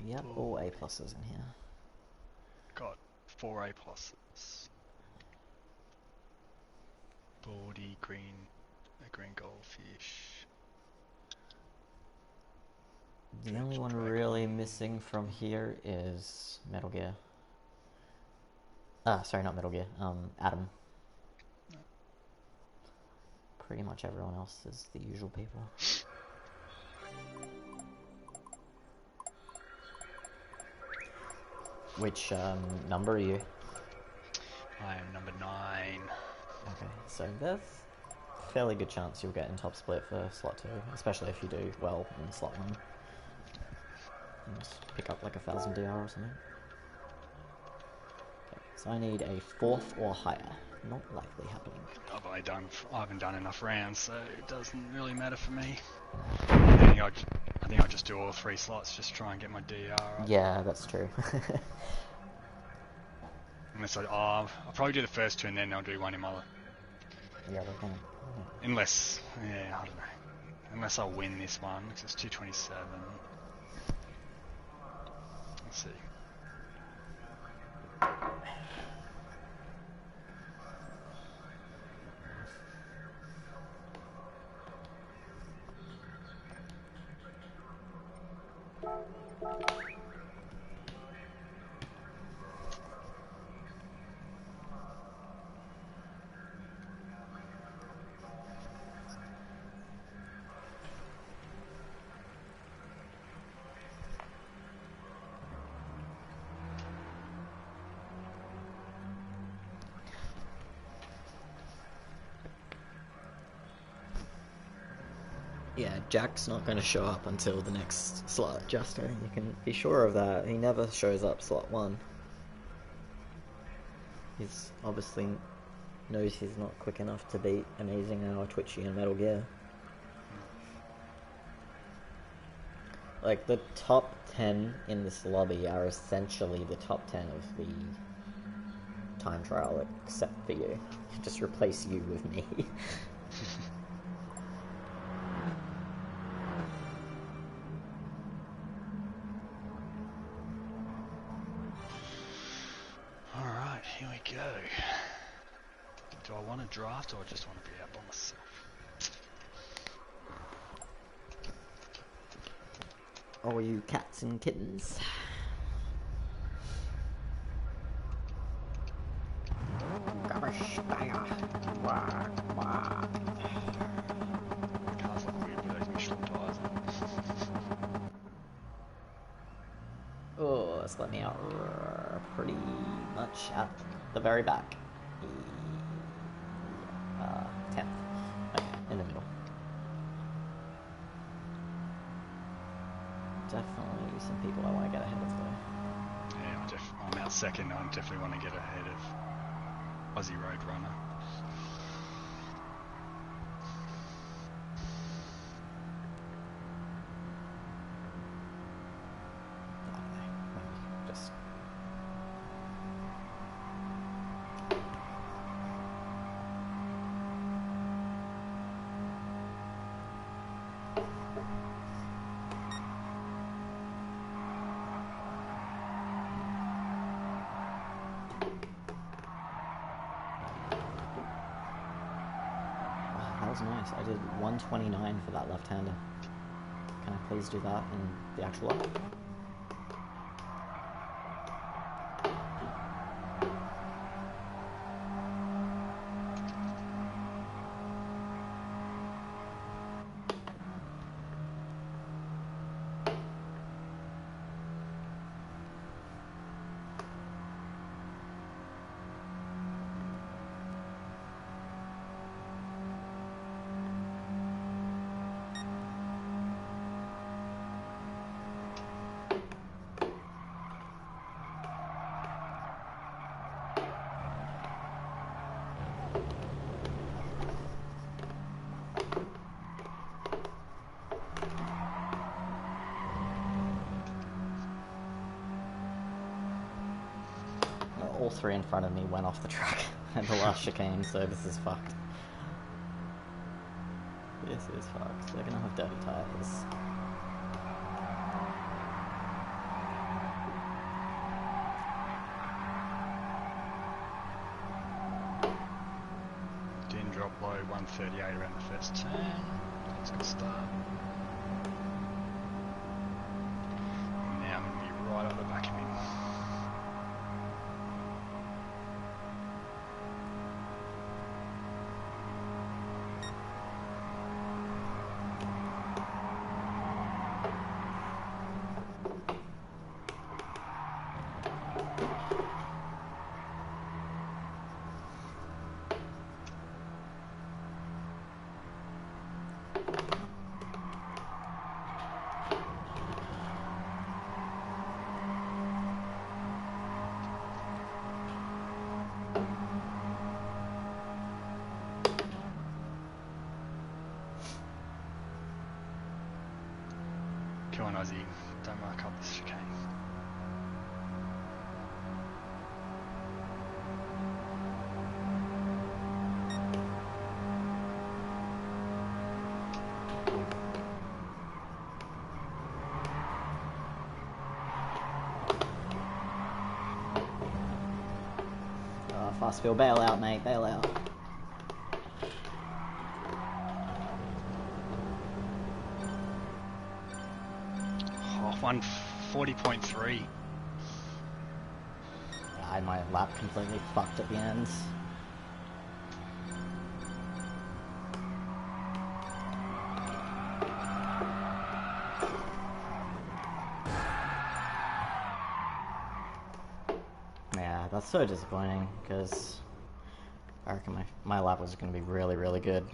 Yep, all A pluses in here. Got 4 A pluses. Baldy, a green goldfish. The only one really missing from here is Metal Gear. Sorry, not Metal Gear. Adam. No. Pretty much everyone else is the usual people. Which number are you? I am number 9. Okay, so there's a fairly good chance you'll get in top split for slot 2, especially if you do well in slot 1. And just pick up like 1,000 DR or something. Okay, so I need a 4th or higher. Not likely happening. I haven't done enough rounds, so it doesn't really matter for me. I think I'll just do all 3 slots, just try and get my DR up. Yeah, that's true. Unless I'll probably do the first 2 and then I'll do one in my... Yeah, we're gonna... Unless, yeah, I don't know. Unless I win this one, because it's 227. Let's see. Yeah, Jack's not going to show up until the next slot adjuster. You can be sure of that. He never shows up slot 1. He's obviously knows he's not quick enough to beat Amazing Hour, Twitchy, and Metal Gear. Like, the top 10 in this lobby are essentially the top 10 of the time trial, except for you. Just replace you with me. Alright, here we go. Do I want to draft or I just want to be out by myself? Oh, you cats and kittens. Gosh, Cars look weird with those Michelin tyres. Oh, it's let me out pretty much at the very back. 10th. Okay, in the middle. Definitely some people I want to get ahead of though. Yeah, I'm out second. I definitely want to get ahead of Aussie Roadrunner. Just that was nice. I did 129 for that left-hander. Can I please do that in the actual up? All 3 in front of me went off the track at the last chicane, so this is fucked. This is fucked. They're gonna have dirty tires. below 138 around the first turn. That's a good start. And now I'm going to be right on the back of him. Come on, Aussie. Don't mark up this chicane. Fast field, bail out, mate, bail out. Oh, 140.3. I had my lap completely fucked at the end. Yeah, that's so disappointing, because I reckon my lap was going to be really, really good.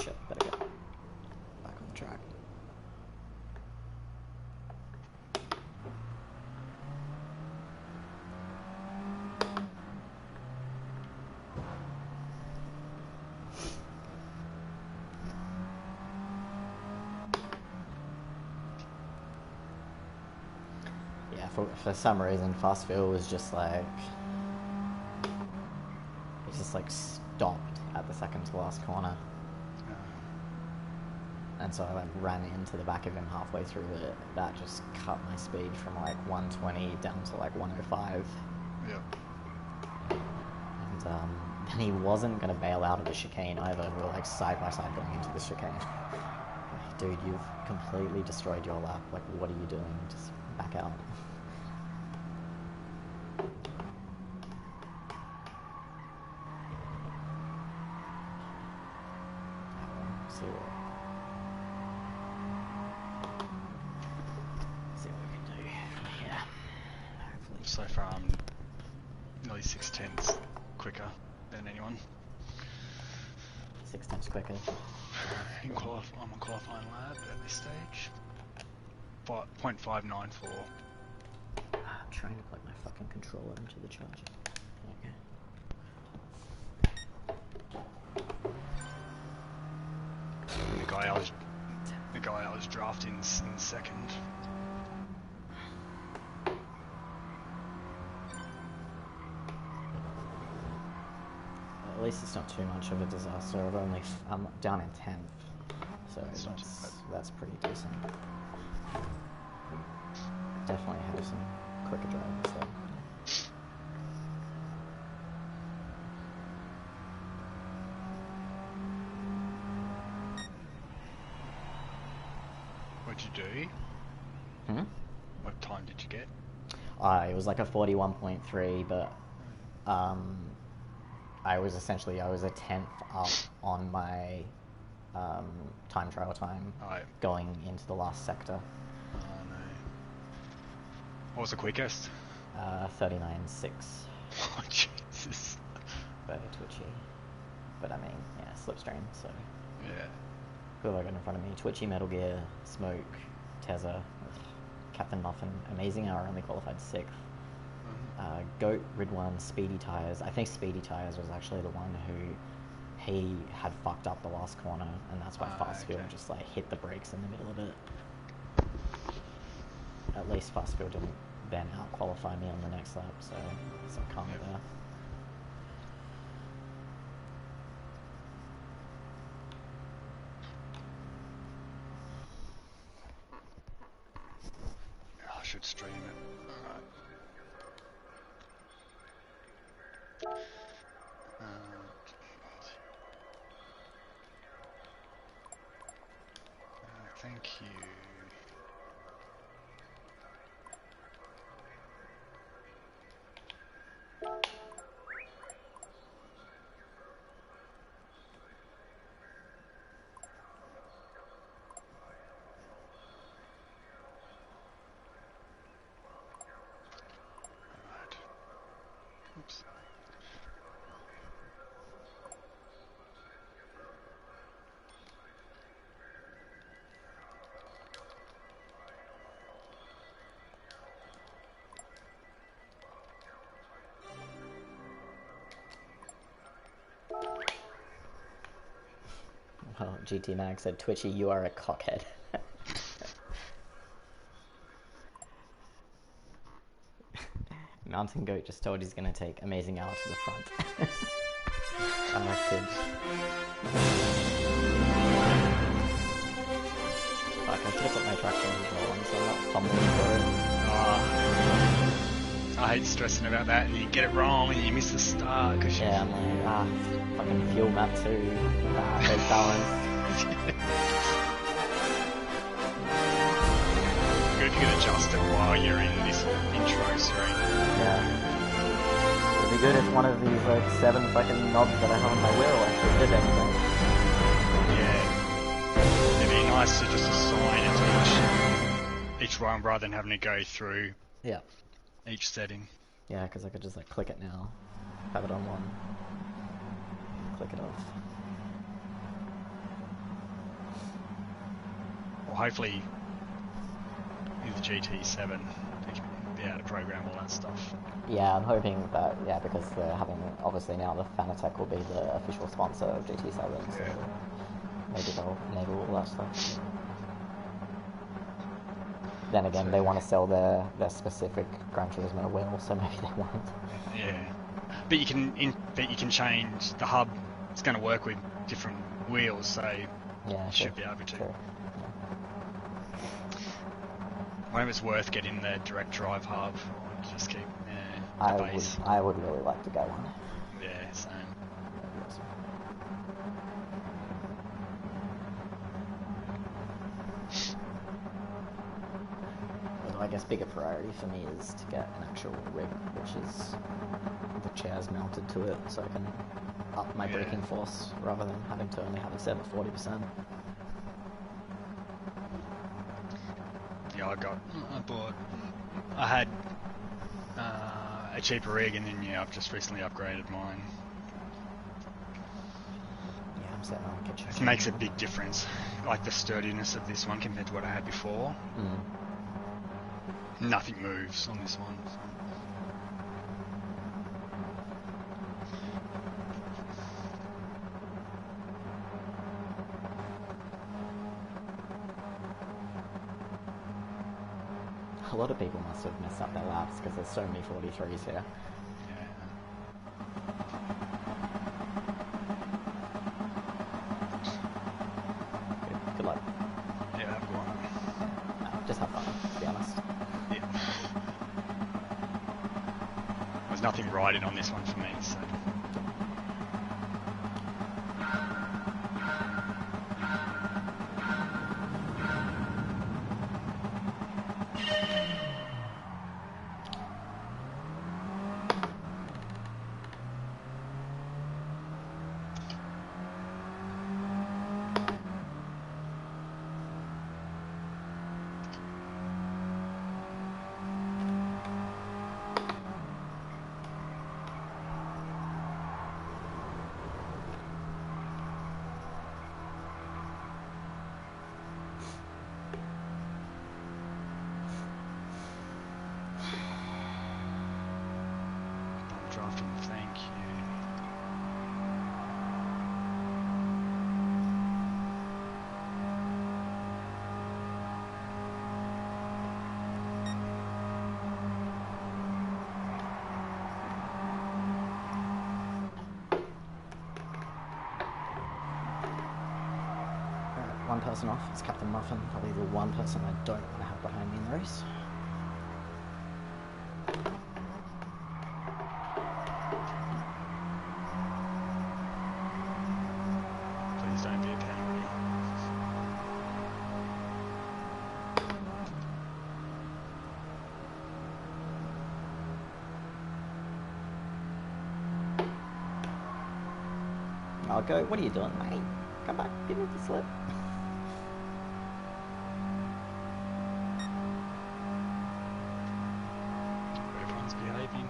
Shit, better get back on the track. Yeah, for some reason, fast fuel was just like, it just like stopped at the second to last corner. And so I like ran into the back of him halfway through it. That just cut my speed from like 120 down to like 105. Yep. And then he wasn't going to bail out of the chicane either. We were like side by side going into the chicane. Like, dude, you've completely destroyed your lap. Like, what are you doing? Just back out. See what we can do. Yeah. Hopefully. So far, I'm nearly 6/10 quicker than anyone. 6 times quicker. I'm on qualifying lap at this stage. 0.594. I'm trying to plug my fucking controller into the charger. Okay. The guy I was drafting in second. At least it's not too much of a disaster. I'm down in 10th, so that's pretty decent. Definitely have some quicker drivers though. What'd you do? What time did you get? It was like a 41.3, but I was a 10th up on my time trial time going into the last sector. Oh no. What was the quickest? 39.6. Oh Jesus. Very twitchy. But I mean, yeah, slipstream, so. Yeah. Who have I got in front of me? Twitchy, Metal Gear, Smoke, Tezza, Captain Muffin, Amazing Hour only qualified 6th. Goat, Ridwan, Speedy Tires. I think Speedy Tires was actually the one who he had fucked up the last corner, and that's why Fast Fuel just like hit the brakes in the middle of it. At least Fast Fuel didn't then out qualify me on the next lap, so it's like calm there. I should stream it. Alright. thank you. Right. Oops. Oh, GT Mag said, Twitchy, you are a cockhead. Mountain Goat just told he's going to take Amazing Hour to the front. Unless kids. Fuck, I should have put my traction control on so I'm not fumbling for it. I hate stressing about that, and you get it wrong and you miss the start. Cause yeah, I'm like, fucking fuel map 2, there's balance. Good if you can adjust it while you're in this intro screen. Yeah. It'd be good if one of these like 7 fucking knobs that I have on my wheel actually did anything. Yeah. It'd be nice to just assign it to each one rather than having to go through each setting. Yeah, because I could just like click it now, have it on one, click it off. Well, hopefully with GT7 you can be able to program all that stuff. Yeah, I'm hoping that, because they're having, obviously now the Fanatec will be the official sponsor of GT7, so maybe they'll enable all that stuff. Then again, they want to sell their specific Gran Turismo wheel, so maybe they won't. Yeah, but you can change the hub. It's going to work with different wheels, so you should be able to. Sure. I wonder if it's worth getting the direct drive hub or just keep the base. I would really like to go one. Yeah, same. That'd be awesome. Although I guess bigger priority for me is to get an actual rig, which is the chairs mounted to it, so I can up my braking force rather than having to only have it set at 40%. Yeah, I had a cheaper rig, and then I've just recently upgraded mine. Yeah, I'm setting on kitchen. It makes a big difference, like the sturdiness of this one compared to what I had before. Nothing moves on this one. So. A lot of people must have messed up their laps because there's so many 43s here. Good luck. Yeah, have one. Just have fun, to be honest. Yeah. There's nothing riding on this one for me, so... Thank you. Alright, one person off. It's Captain Muffin, probably the one person I don't want to have behind me in the race. Please don't be a penalty. I'll go. What are you doing, mate? Come back. Give me the slip. Everyone's behaving.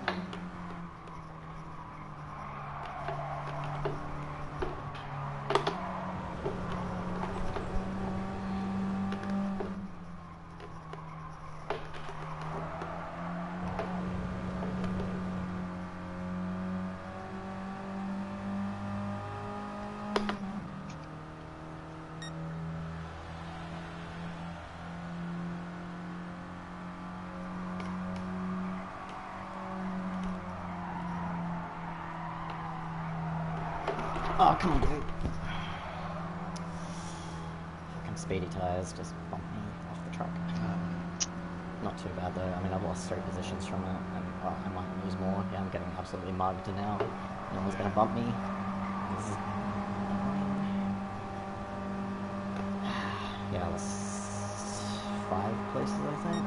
Oh, come on, dude. Fucking speedy tyres just bumped me off the track. Not too bad though. I mean, I've lost 3 positions from it, and I might lose more. Yeah, I'm getting absolutely mugged now. No one's gonna bump me. This is... Yeah, I lost 5 places, I think.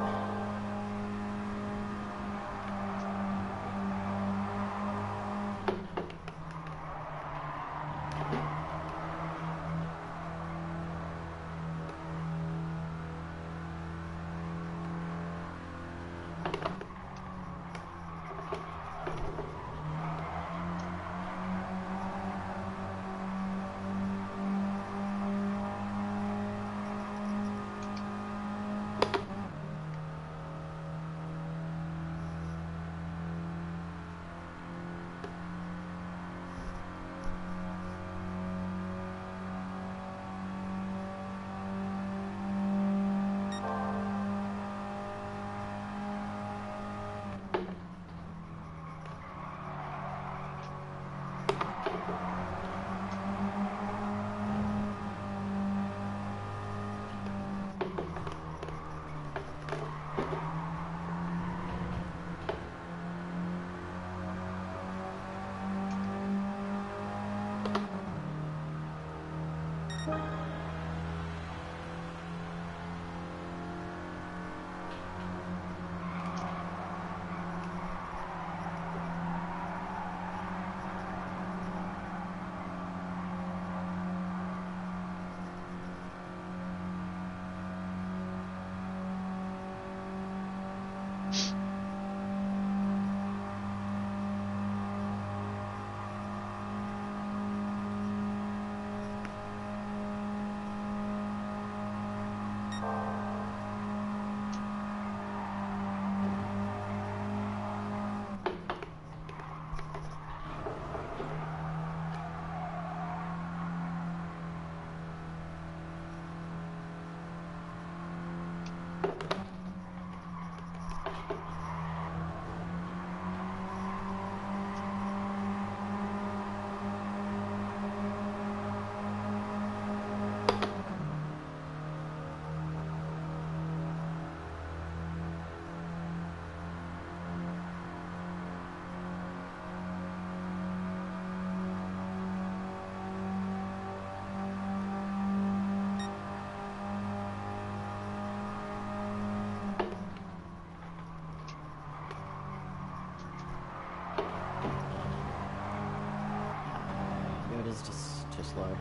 Is just too slow,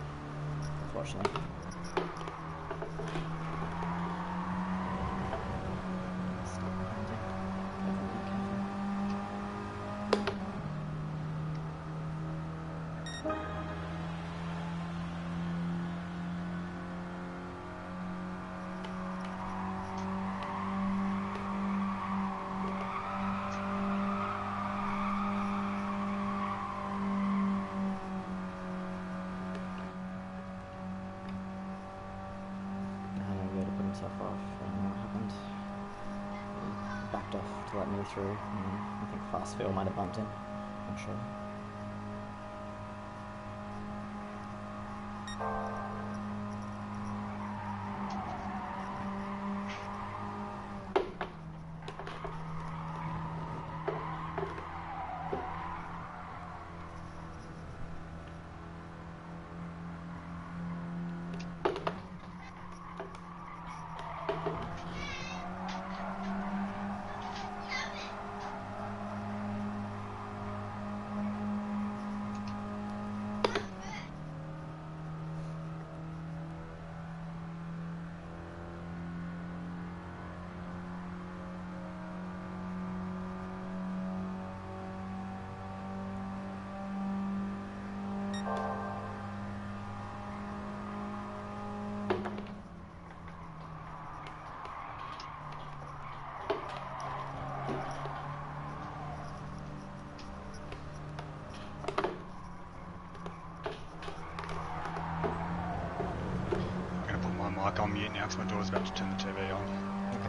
unfortunately. Himself off. I don't know what happened. He backed off to let me through. I think Fastfield might have bumped him. Not sure. I'll go on mute now because my daughter's about to turn the TV on. Okay.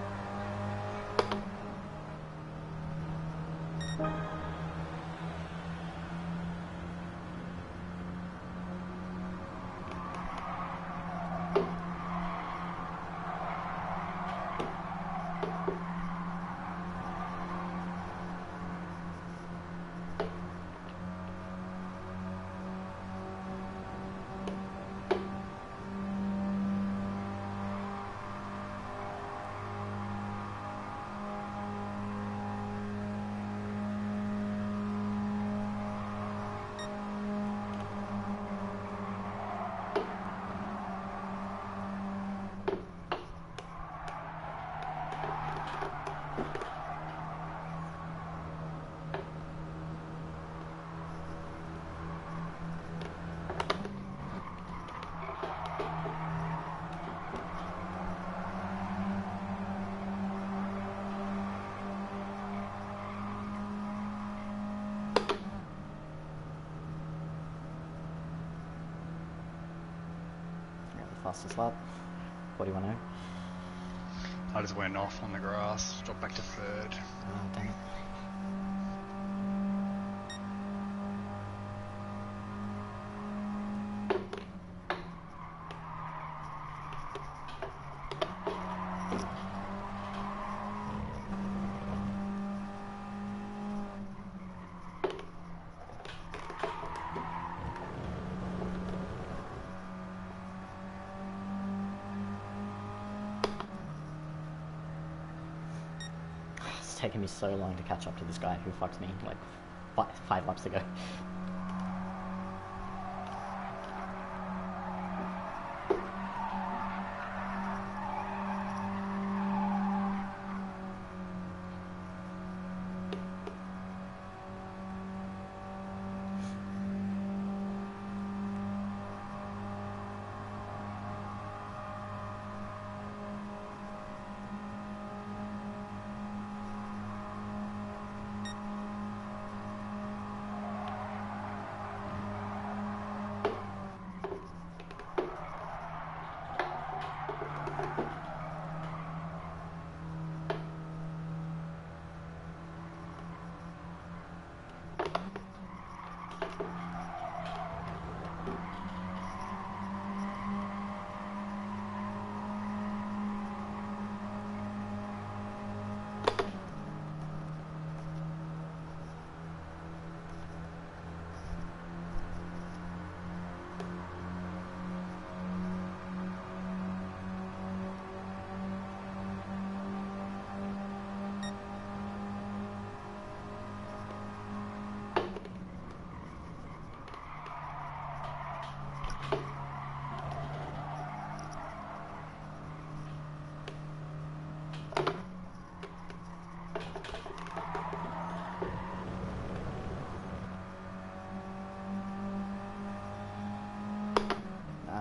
Fastest lap. What do you want to know? I just went off on the grass, dropped back to third. Oh, dang it. It's taken me so long to catch up to this guy who fucked me like five laps ago.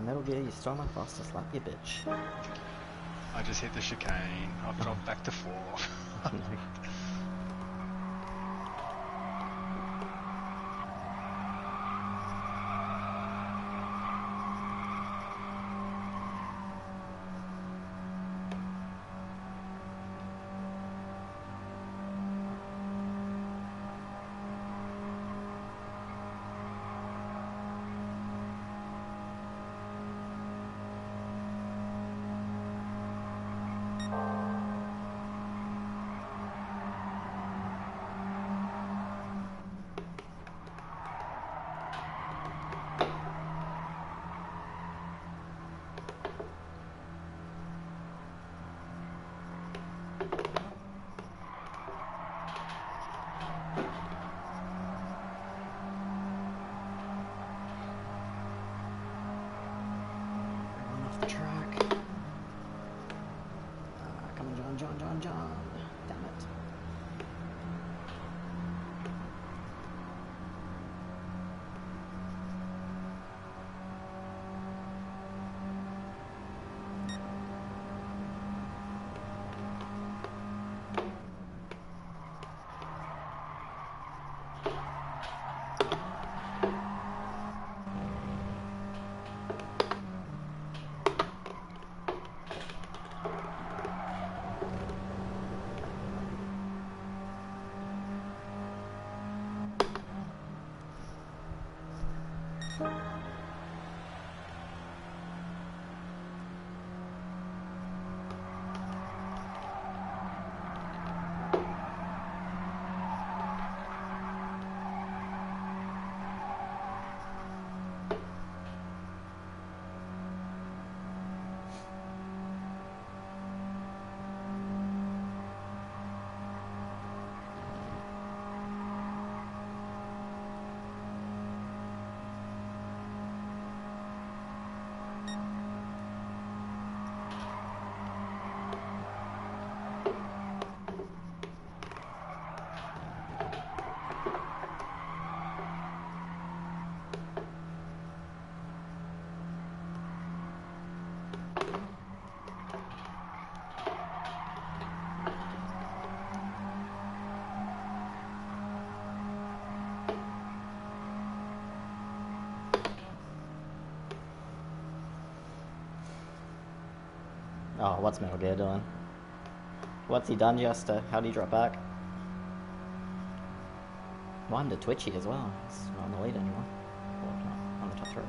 Metal Gear, you stole my fastest lap, you bitch. I just hit the chicane. I've dropped back to fourth. No. Off the track. Come on, John. Damn it. Oh, what's Metal Gear doing? What's he done, Jester? How do you drop back? One to Twitchy as well. It's not in the lead anymore. Or not on the top 3.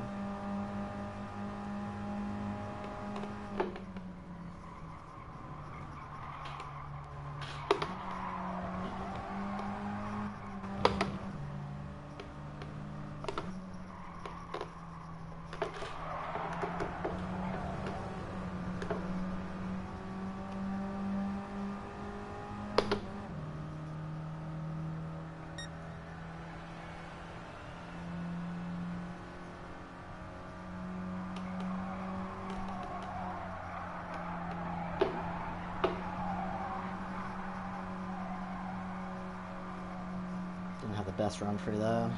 Didn't have the best run through there.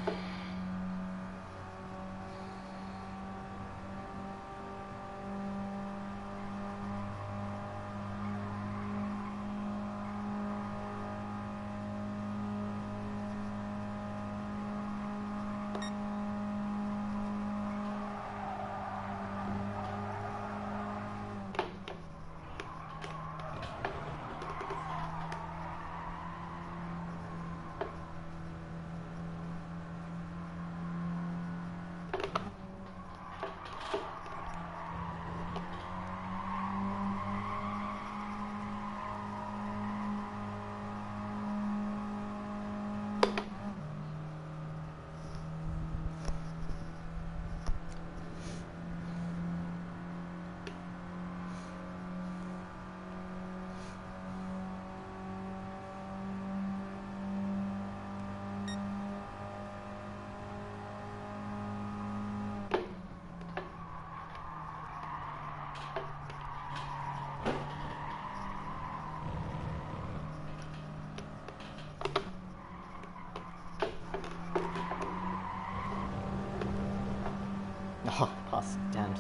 Oh, pass down.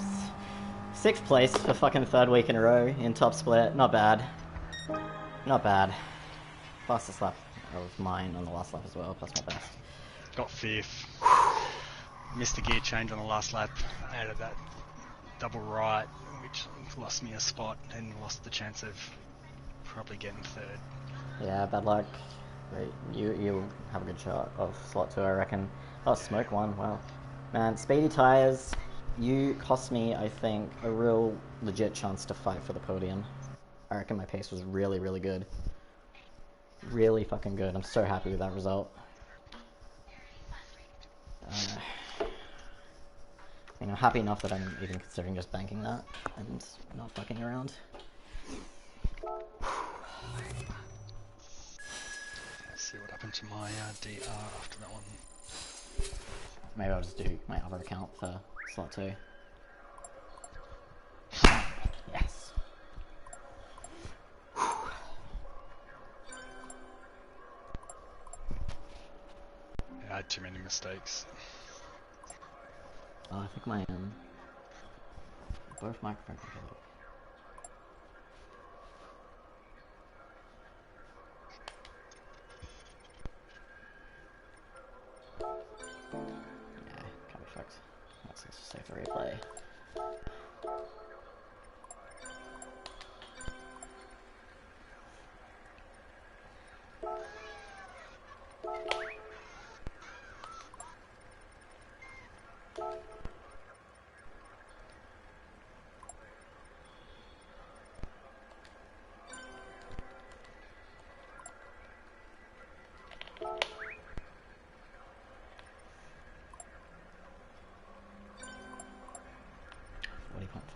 6th place for fucking 3rd week in a row in top split. Not bad. Not bad. Fastest lap of mine on the last lap as well, plus my best. Got 5th. Missed the gear change on the last lap. Added that double right, which lost me a spot and lost the chance of probably getting 3rd. Yeah, bad luck. But you'll have a good shot of slot 2, I reckon. Oh, smoke 1, wow. Man, speedy tyres, you cost me, I think, a real legit chance to fight for the podium. I reckon my pace was really, really good. Really fucking good. I'm so happy with that result. I'm happy enough that I'm even considering just banking that and not fucking around. Let's see what happened to my DR after that one. Maybe I'll just do my other account for slot 2. Yes. I had too many mistakes. Oh, I think my both microphones are good. Yeah, can't be fucked. Let's just save the replay.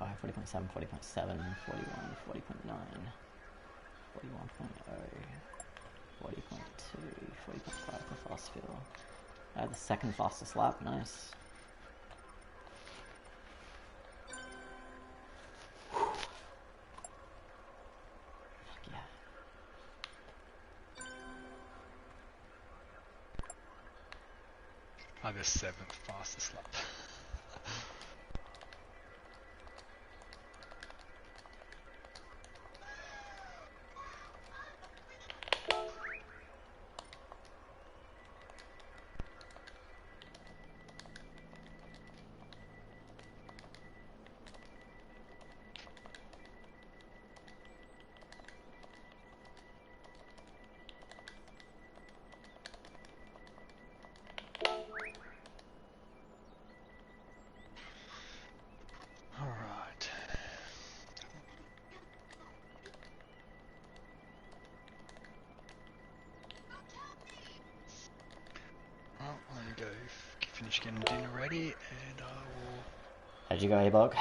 .5, 40.7, 40.7, 41, 40.9, 41.0, 40.2, 40.5 for fast fuel. The 2nd fastest lap, nice. Fuck yeah. The 7th fastest lap. just getting dinner ready, and I will... How'd you go, A-Bog?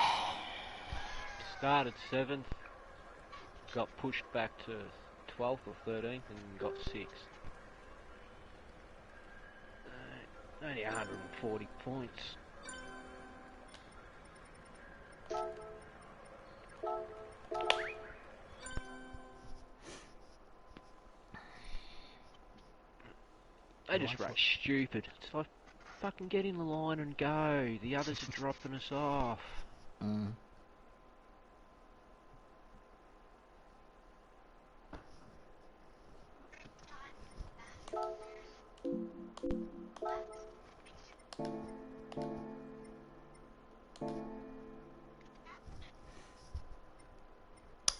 Started 7th, got pushed back to 12th or 13th, and got 6th. Only 140 points. They just race stupid. It's like, fucking get in the line and go. The others are dropping us off. Mm.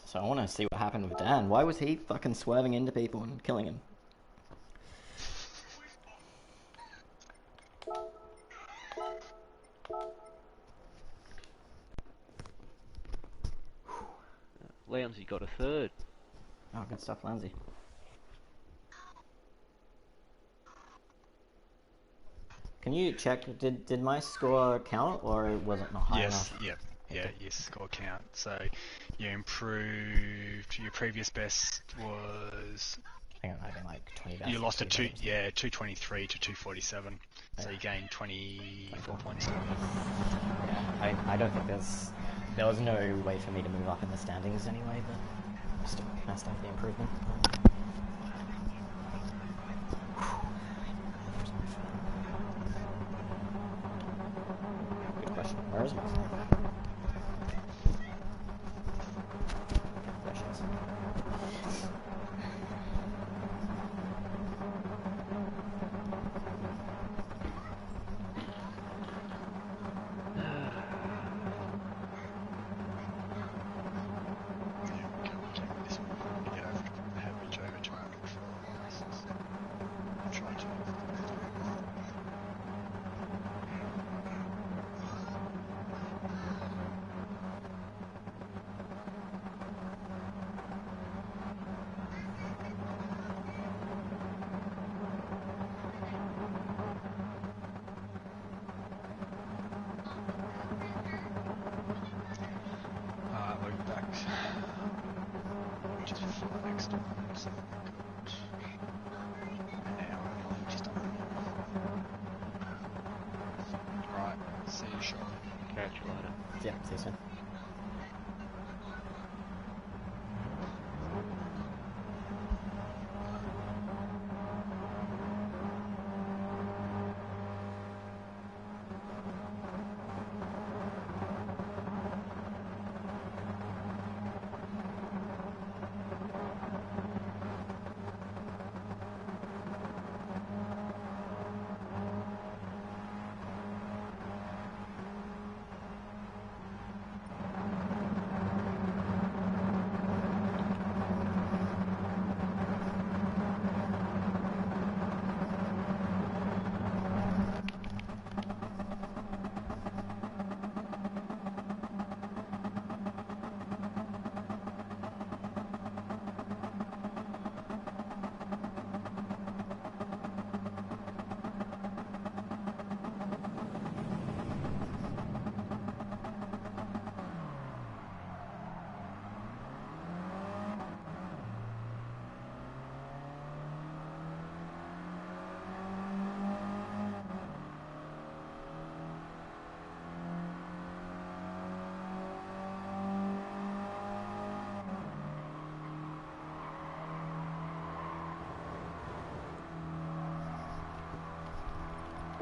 So I want to see what happened with Dan. Why was he fucking swerving into people and killing him? Lounsey got a 3rd. Oh, good stuff, Lindsay. Can you check, did my score count, or was it not high enough? Yep. Yeah, your score count. So you improved. Your previous best was... I think it might have been like 20 best. You lost a 223 to 247. So you gained 24 points. Yeah, I don't think there was no way for me to move up in the standings anyway, but still nice to have the improvement. Good question. Where is my phone? There she is. We're back. Just before the next one. So an hour and just under. Right, see you shortly. Catch you later. Yeah, see you soon.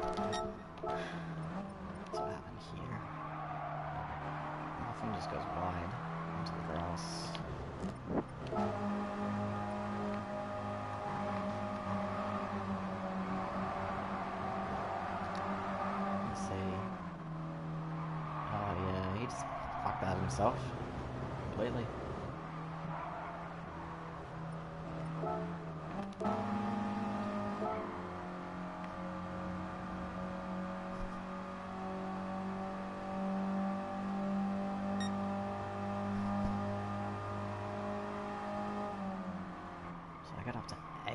What's what happened here? Nothing, just goes wide into the grass. Let's see. Oh yeah, he just fucked that himself completely. I got up to 8th.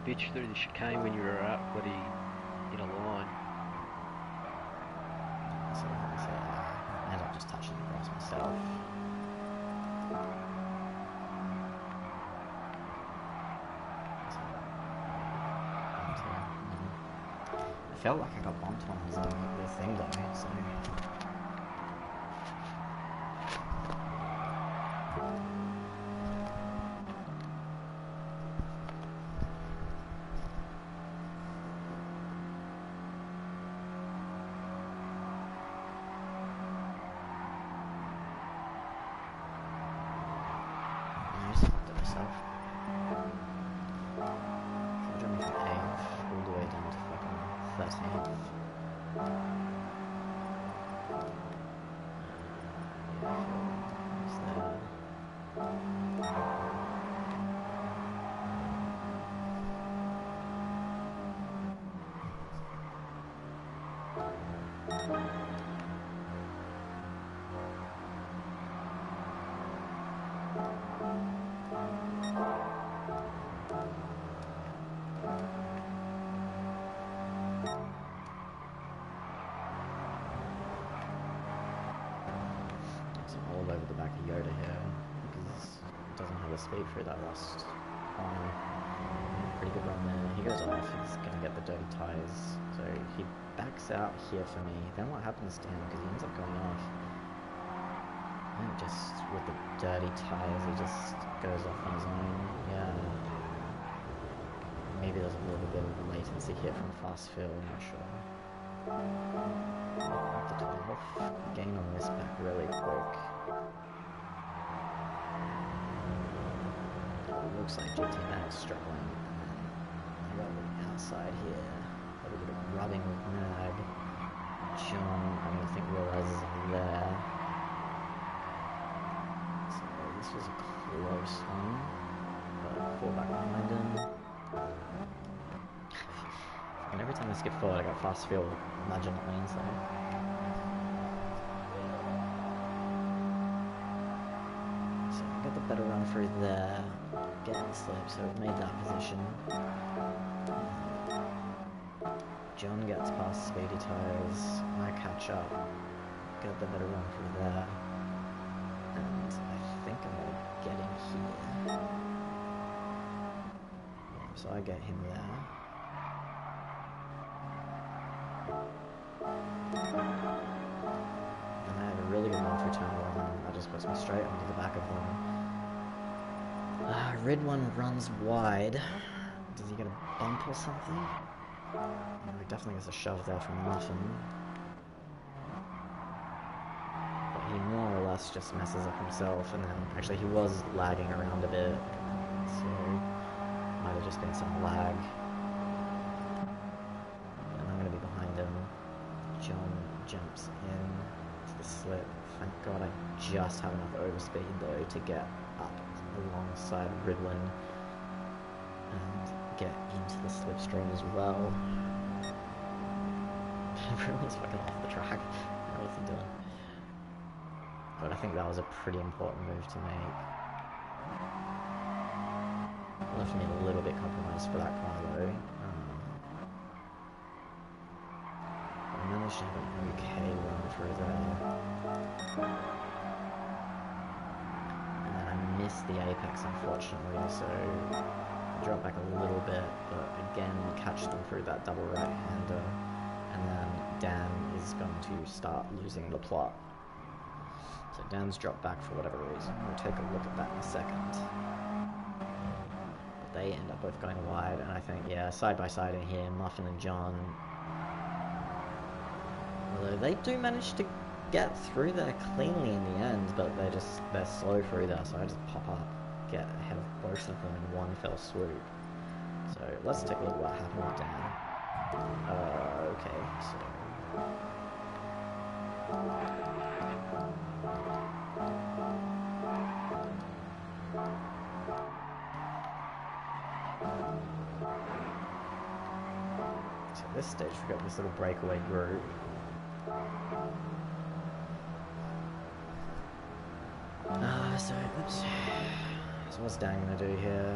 pitch through the chicane when you were up, bloody in a line. So I ended up just touching the grass myself. I felt like I got bumped when I was in the thing though, so... I just fucked it myself. I jumped from 8th all the way down to fucking 13th. All over the back of Yoda here because it doesn't have the speed through that last corner. Pretty good run there. He goes off, he's gonna get the dirty tyres, so he backs out here for me. Then what happens to him, because he ends up going off, and just with the dirty tyres he just goes off on his own. Yeah, maybe there's a little bit of latency here from fast fill, I'm not sure. Up to 12, gain on this back really quick. It looks like GT Mag's struggling. I got the outside here, a little bit of rubbing with Mag. John, I think realizes I'm there. So this was a close one, but fall back behind him. And every time I skip forward I got fast field nudging at me, so... So I got the better run through there, getting slip, so it made that position. John gets past speedy tyres, I catch up, get the better run through there, and I think I'm going to get him here. Yeah, so I get him there. And I had a really good run through turn 1, that just puts me straight onto the back of them. Red one runs wide. Does he get a bump or something? No, he definitely gets a shove there from Muffin. But he more or less just messes up himself, and then actually he was lagging around a bit, so might have just been some lag. And I'm going to be behind him. John jumps in to the slip. Thank God I just have enough overspeed though to get up alongside Ridlin and get into the slipstream as well. Everyone's fucking off the track. I don't know what they're doing. But I think that was a pretty important move to make. Left me a little bit compromised for that corner though. I managed to have an okay run through there. And then I missed the apex unfortunately, so I dropped back a little bit, but again catch them through that double right-hander, and then Dan is going to start losing the plot. So Dan's dropped back for whatever reason. We'll take a look at that in a second. But they end up both going wide, and I think, yeah, side by side in here, Muffin and John. Although they do manage to get through there cleanly in the end, but they're slow through there, so I just pop up, get ahead of both of them in one fell swoop. So let's take a look at what happened with Dan. Okay, so... So at this stage we've got this little breakaway group. So what's Dan gonna do here?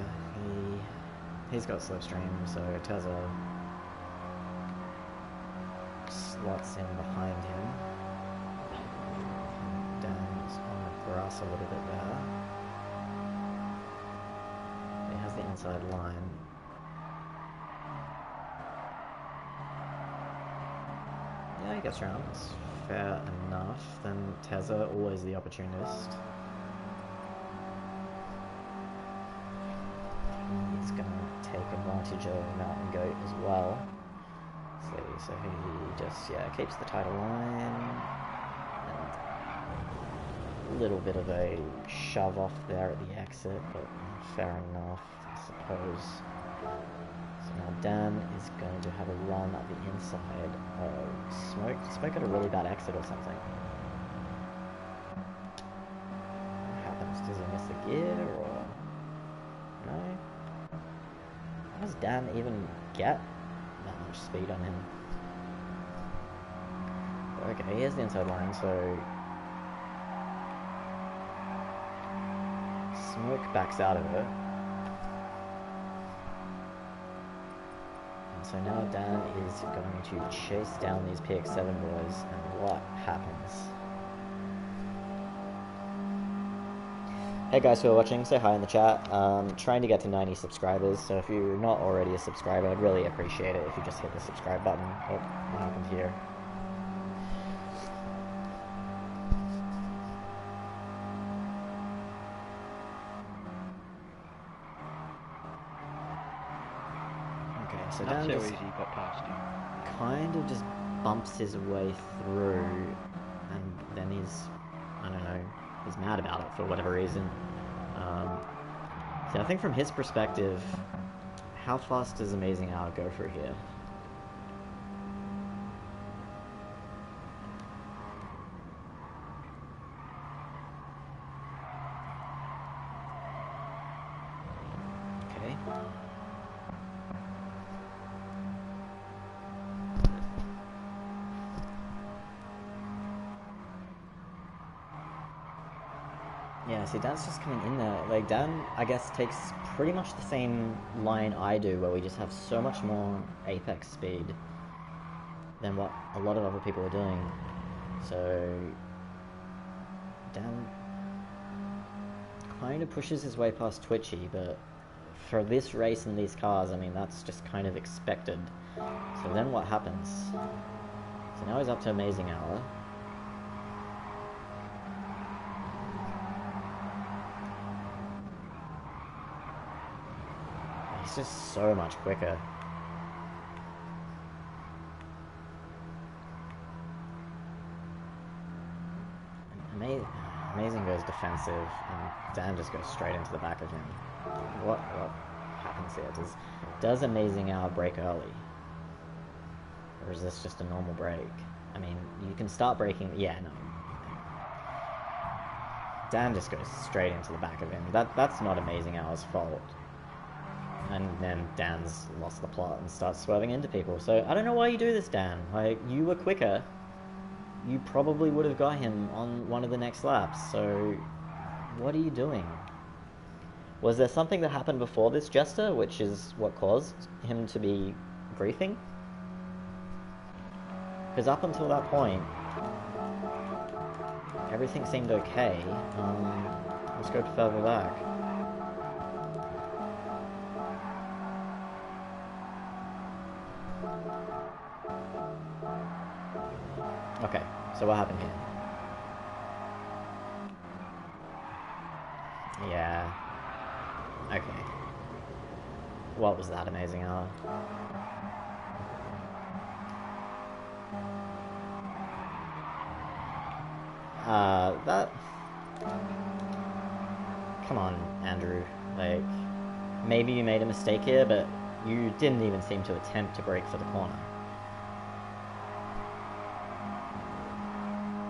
he's got slipstream, so Tezza slots in behind him. Dan's on the grass a little bit there. He has the inside line. Yeah, he gets round. It's fair enough. Then Tezza, always the opportunist. He's going to take advantage of Mountain Goat as well. So he just, keeps the title line. And a little bit of a shove off there at the exit, but fair enough, I suppose. So now Dan is going to have a run at the inside of Smoke. Smoke had a really bad exit or something. What happens? Does he miss the gear or no? How does Dan even get that much speed on him? Okay, here's the inside line, so Smoke backs out of it. And so now Dan is going to chase down these PX7 boys, and what happens? Hey guys who are watching, say hi in the chat. Trying to get to 90 subscribers, so if you're not already a subscriber, I'd really appreciate it if you just hit the subscribe button. Oh, what happened here? Okay, so Dan That's how easy he got past him. kind of just bumps his way through, and then he's, I don't know, he's mad about it for whatever reason. So I think from his perspective, how fast does Amazing Hour go through here? Okay. Yeah, see, Dan's just coming in there. Like, Dan, I guess, takes pretty much the same line I do, where we just have so much more apex speed than what a lot of other people are doing. So, Dan kind of pushes his way past Twitchy, but for this race and these cars, I mean, that's just kind of expected. So then what happens? So now he's up to Amazing Hour. He's just so much quicker. Amazing goes defensive, and Dan just goes straight into the back of him. What happens here? Does Amazing Hour break early? Or is this just a normal break? I mean, you can start breaking... Yeah, no. Dan just goes straight into the back of him. That's not Amazing Hour's fault. And then Dan's lost the plot and starts swerving into people. So I don't know why you do this, Dan. Like, you were quicker. You probably would have got him on one of the next laps. So what are you doing? Was there something that happened before this, Jester, which is what caused him to be griefing? Because up until that point, everything seemed okay. Let's go further back. Okay, so what happened here? Yeah. Okay. What was that Amazing Hour? That... Come on, Andrew. Like, maybe you made a mistake here, but you didn't even seem to attempt to brake for the corner.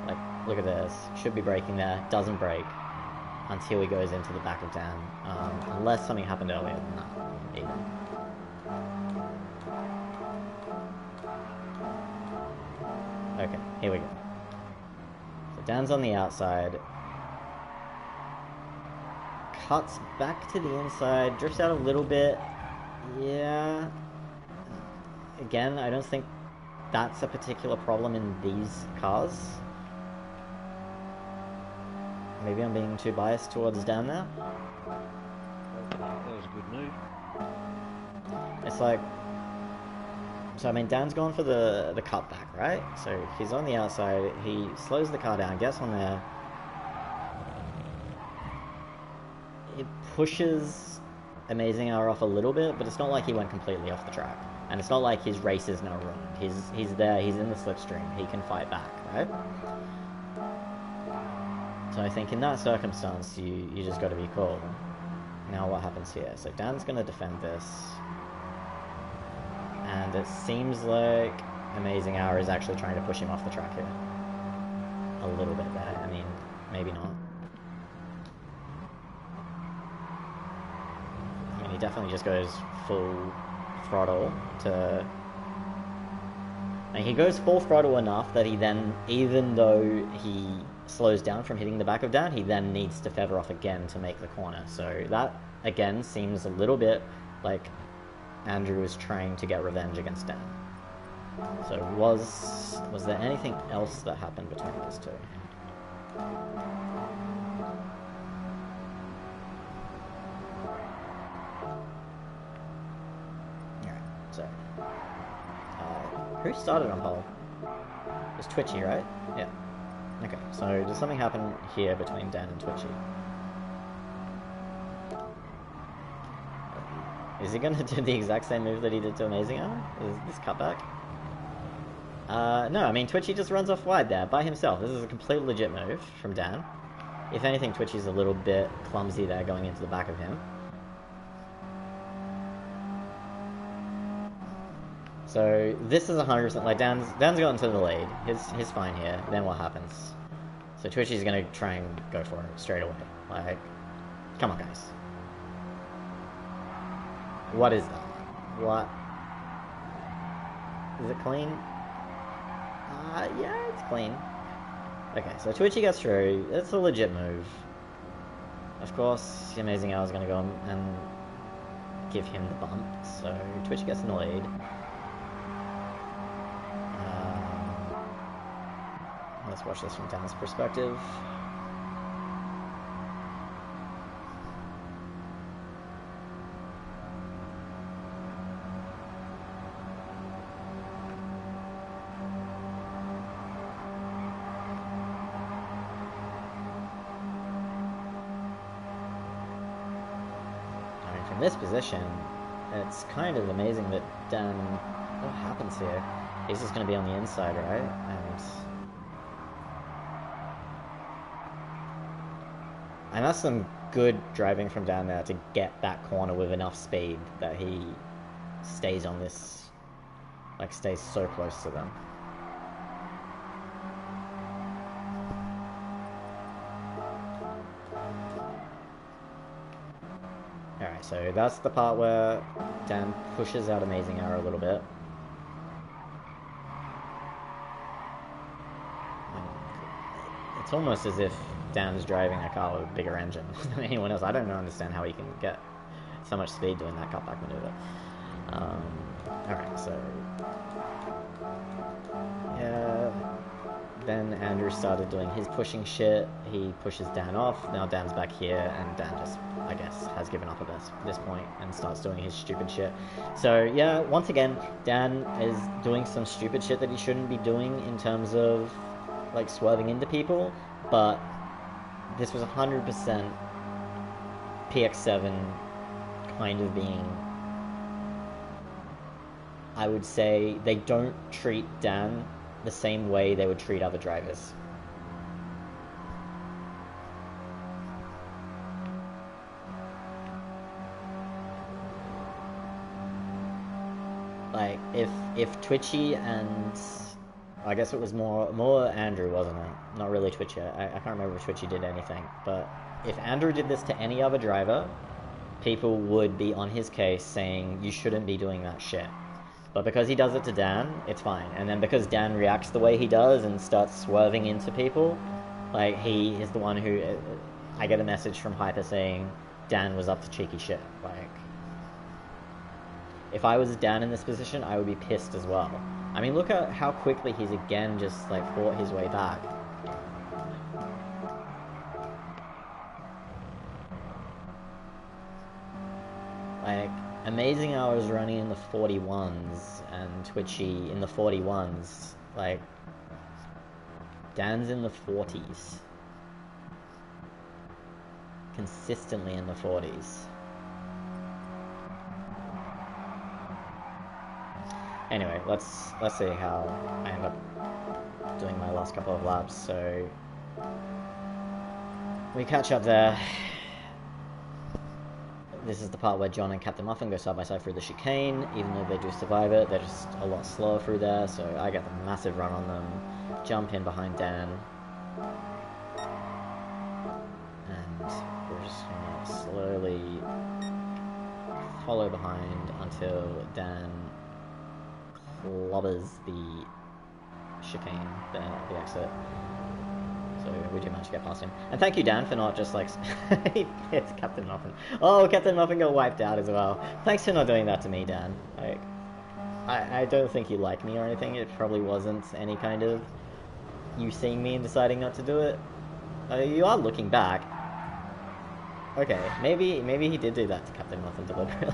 Like, look at this. Should be braking there. Doesn't brake until he goes into the back of Dan. Unless something happened earlier than that, even. Okay, here we go. So Dan's on the outside. Cuts back to the inside, drifts out a little bit, Yeah. Again, I don't think that's a particular problem in these cars. Maybe I'm being too biased towards Dan now. That was a good move. It's like, so I mean, Dan's gone for the cutback, right? So he's on the outside, he slows the car down, gets on there. It pushes Amazing Hour off a little bit, but it's not like he went completely off the track. And it's not like his race is now ruined. He's there, he's in the slipstream, he can fight back, right? So I think in that circumstance, you just got to be cool. Now what happens here? So Dan's going to defend this. And it seems like Amazing Hour is actually trying to push him off the track here. A little bit there. I mean, maybe not. I mean, he definitely just goes full throttle to... And he goes full throttle enough that he then, even though he slows down from hitting the back of Dan, he then needs to feather off again to make the corner. So that, again, seems a little bit like Andrew is trying to get revenge against Dan. So was there anything else that happened between these two? Alright, so who started on pole? It was Twitchy, right? Yeah. Okay, so does something happen here between Dan and Twitchy? Is he going to do the exact same move that he did to Amazing Hour? Is this cutback? No, I mean, Twitchy just runs off wide there by himself. This is a completely legit move from Dan. If anything, Twitchy's a little bit clumsy there going into the back of him. So this is 100%, like Dan's gotten to the lead. He's fine here. Then what happens? So Twitchy's going to try and go for it straight away. Like, come on, guys. What is that? What? Is it clean? Yeah, it's clean. Okay, so Twitchy gets through. It's a legit move. Of course, the Amazing Hour is going to go and give him the bump. So Twitchy gets in the lead. Let's watch this from Dan's perspective. From this position, it's kind of amazing that Dan... What happens here? He's just going to be on the inside, right? And that's some good driving from down there to get that corner with enough speed that he stays on this... Like, stays so close to them. Alright, so that's the part where Dan pushes out Amazing Hour a little bit. It's almost as if Dan's driving a car with a bigger engine than anyone else. I don't understand how he can get so much speed doing that cutback maneuver. Alright, so... Yeah... Then Andrew started doing his pushing shit. He pushes Dan off. Now Dan's back here, and Dan just, I guess, has given up at this point and starts doing his stupid shit. So, yeah, once again, Dan is doing some stupid shit that he shouldn't be doing in terms of, like, swerving into people, but this was 100% PX7 kind of being... I would say they don't treat Dan the same way they would treat other drivers. Like, if Twitchy and... I guess it was more Andrew, wasn't it? Not really Twitchy. I can't remember if Twitchy did anything. But if Andrew did this to any other driver, people would be on his case saying, you shouldn't be doing that shit. But because he does it to Dan, it's fine. And then because Dan reacts the way he does and starts swerving into people, like, he is the one who... I get a message from Hyper saying Dan was up to cheeky shit. Like... If I was Dan in this position, I would be pissed as well. I mean, look at how quickly he's again just like fought his way back. Like, Amazing Hours running in the 41s and Twitchy in the 41s. Like, Dan's in the 40s. Consistently in the 40s. Anyway, let's see how I end up doing my last couple of laps. So we catch up there. This is the part where John and Captain Muffin go side by side through the chicane. Even though they do survive it, they're just a lot slower through there. So I get the massive run on them, jump in behind Dan, and we're just gonna slowly follow behind until Dan clobbers the chicane there, the exit. So we do manage to get past him. And thank you, Dan, for not just like... It's Captain Muffin. Oh, Captain Muffin got wiped out as well. Thanks for not doing that to me, Dan. Like, I don't think you like me or anything. It probably wasn't any kind of you seeing me and deciding not to do it. You are looking back. Okay, maybe he did do that to Captain Muffin deliberately.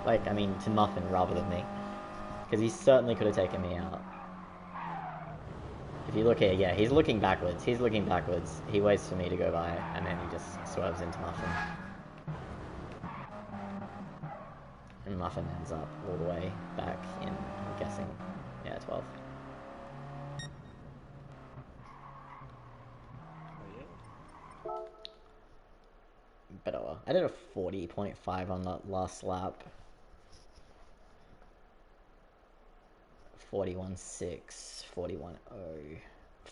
Like, I mean, to Muffin rather than me. Because he certainly could have taken me out. If you look here, yeah, he's looking backwards. He's looking backwards. He waits for me to go by, and then he just swerves into Muffin. And Muffin ends up all the way back in, I'm guessing, yeah, 12. But oh well. I did a 40.5 on that last lap. 41.6, 41.0,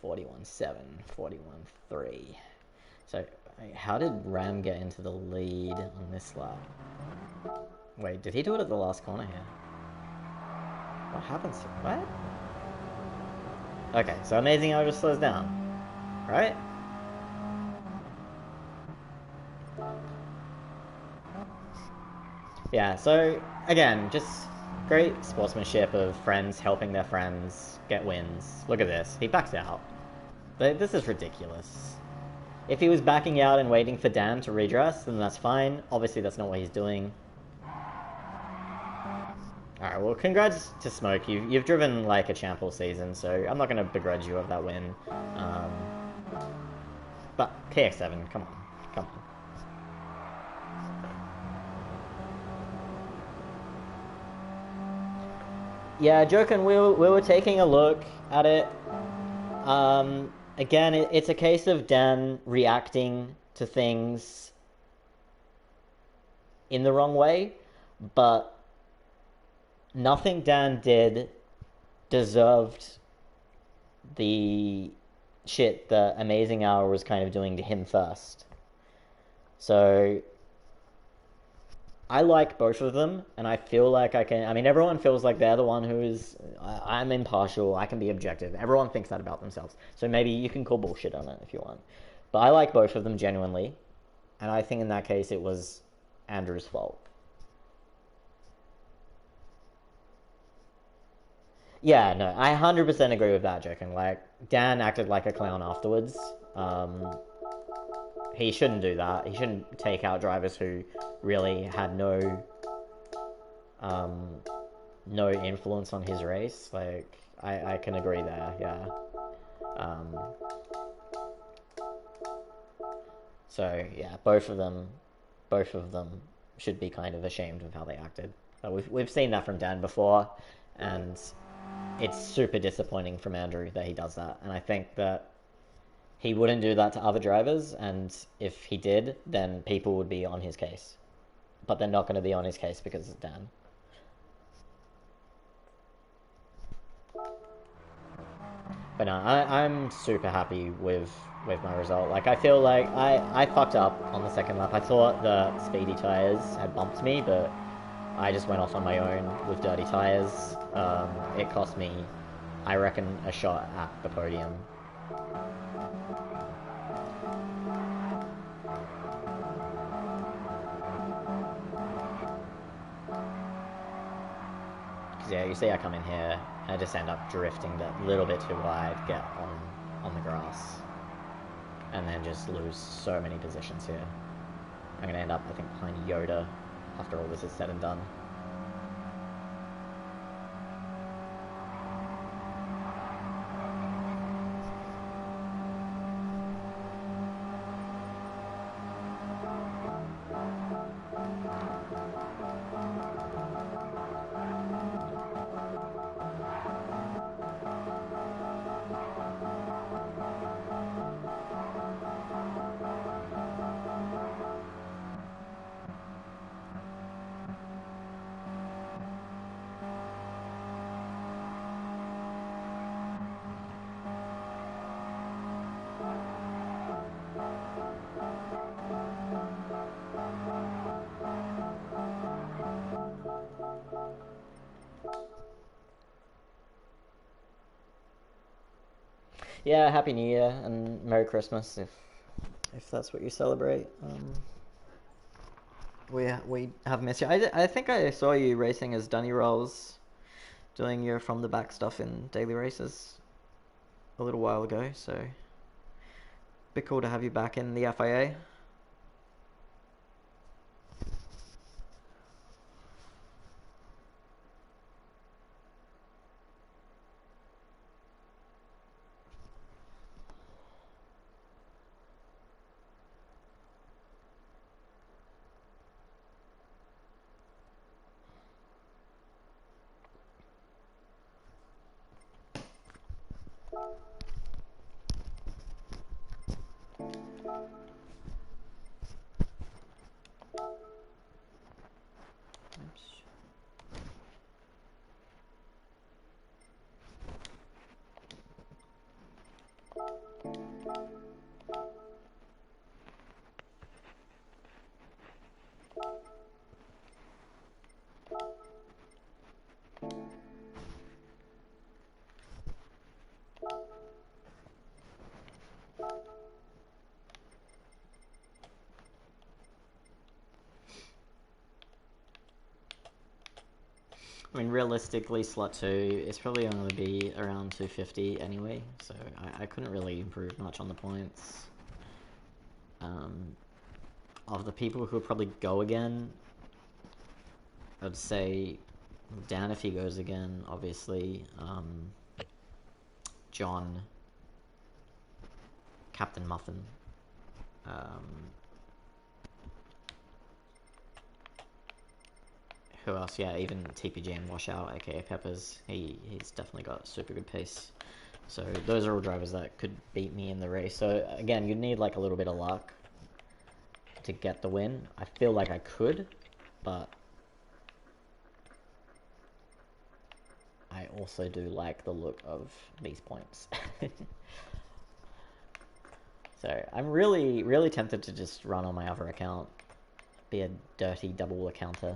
41.7, 41.3. So, how did Ram get into the lead on this lap? Wait, did he do it at the last corner here? What happens to... what? Okay, so Amazing Hour just slows down, right? Yeah, so, again, just... great sportsmanship of friends helping their friends get wins. Look at this. He backs out. This is ridiculous. If he was backing out and waiting for Dan to redress, then that's fine. Obviously, that's not what he's doing. Alright, well, congrats to Smoke. You've driven like a champ all season, so I'm not going to begrudge you of that win. But KX7, come on. Come on. Yeah, Jokin, we were taking a look at it. Again, it's a case of Dan reacting to things in the wrong way, but nothing Dan did deserved the shit that Amazing Hour was kind of doing to him first. So... I like both of them, and I feel like I can... I mean, everyone feels like they're the one who is... I'm impartial, I can be objective. Everyone thinks that about themselves. So maybe you can call bullshit on it if you want. But I like both of them genuinely, and I think in that case it was Andrew's fault. Yeah, no, I 100% agree with that, Jokin. Like, Dan acted like a clown afterwards. He shouldn't do that. He shouldn't take out drivers who really had no influence on his race. Like, I can agree there, yeah. So, yeah, both of them should be kind of ashamed of how they acted. We've seen that from Dan before, and it's super disappointing from Andrew that he does that. And I think that he wouldn't do that to other drivers, and if he did, then people would be on his case. But they're not going to be on his case because it's Dan. But no, I'm super happy with my result. Like, I feel like I fucked up on the second lap. I thought the speedy tyres had bumped me, but I just went off on my own with dirty tyres. It cost me, I reckon, a shot at the podium. Because yeah, you see I come in here, I just end up drifting that little bit too wide, get on the grass, and then just lose so many positions here. I'm going to end up, I think, behind Yoda after all this is said and done. Yeah, Happy New Year and Merry Christmas if that's what you celebrate. We have missed you. I think I saw you racing as Dunny Rolls, doing your from the back stuff in daily races a little while ago. So, bit cool to have you back in the FIA. I mean, realistically, slot 2 is probably going to be around 250 anyway, so I couldn't really improve much on the points. Of the people who would probably go again, I'd say Dan if he goes again, obviously. John, Captain Muffin. Who else? Yeah, even TPG and Washout, aka Peppers. He's definitely got super good pace. So those are all drivers that could beat me in the race. So again, you'd need like a little bit of luck to get the win. I feel like I could, but I also do like the look of these points. So I'm really tempted to just run on my other account, be a dirty double accounter.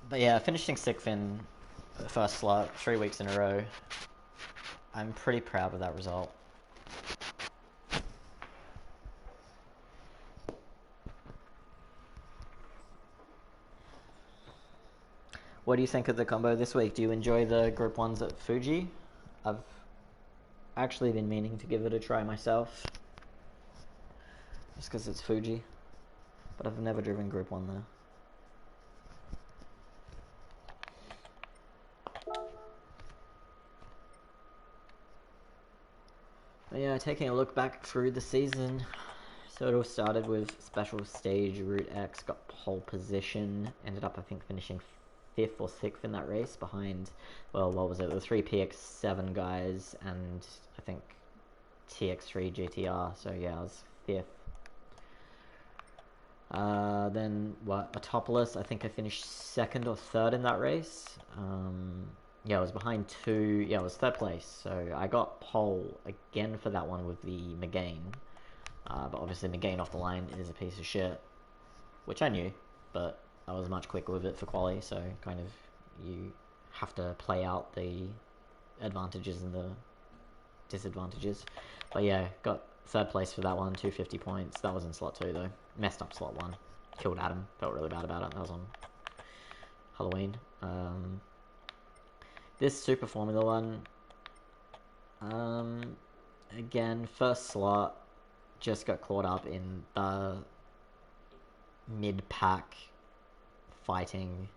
But yeah, finishing 6th in the first slot, 3 weeks in a row. I'm pretty proud of that result. What do you think of the combo this week? Do you enjoy the Group 1s at Fuji? I've actually been meaning to give it a try myself. Just because it's Fuji. But I've never driven Group 1 there. But yeah, taking a look back through the season, so it all started with Special Stage Route X, got pole position, ended up I think finishing 5th or 6th in that race behind, well, what was it, the 3 PX7 guys and I think TX3 GTR, so yeah, I was 5th. Then, Autopolis, I think I finished 2nd or 3rd in that race. Yeah, I was behind 2, yeah, I was 3rd place, so I got pole again for that one with the McGain. But obviously my gain off the line is a piece of shit, which I knew, but I was much quicker with it for quali, so kind of you have to play out the advantages and the disadvantages. But yeah, got third place for that one, 250 points. That was in slot 2 though. Messed up slot 1. Killed Adam. Felt really bad about it. That was on Halloween. This Super Formula one, again, first slot, just got caught up in the mid-pack fighting.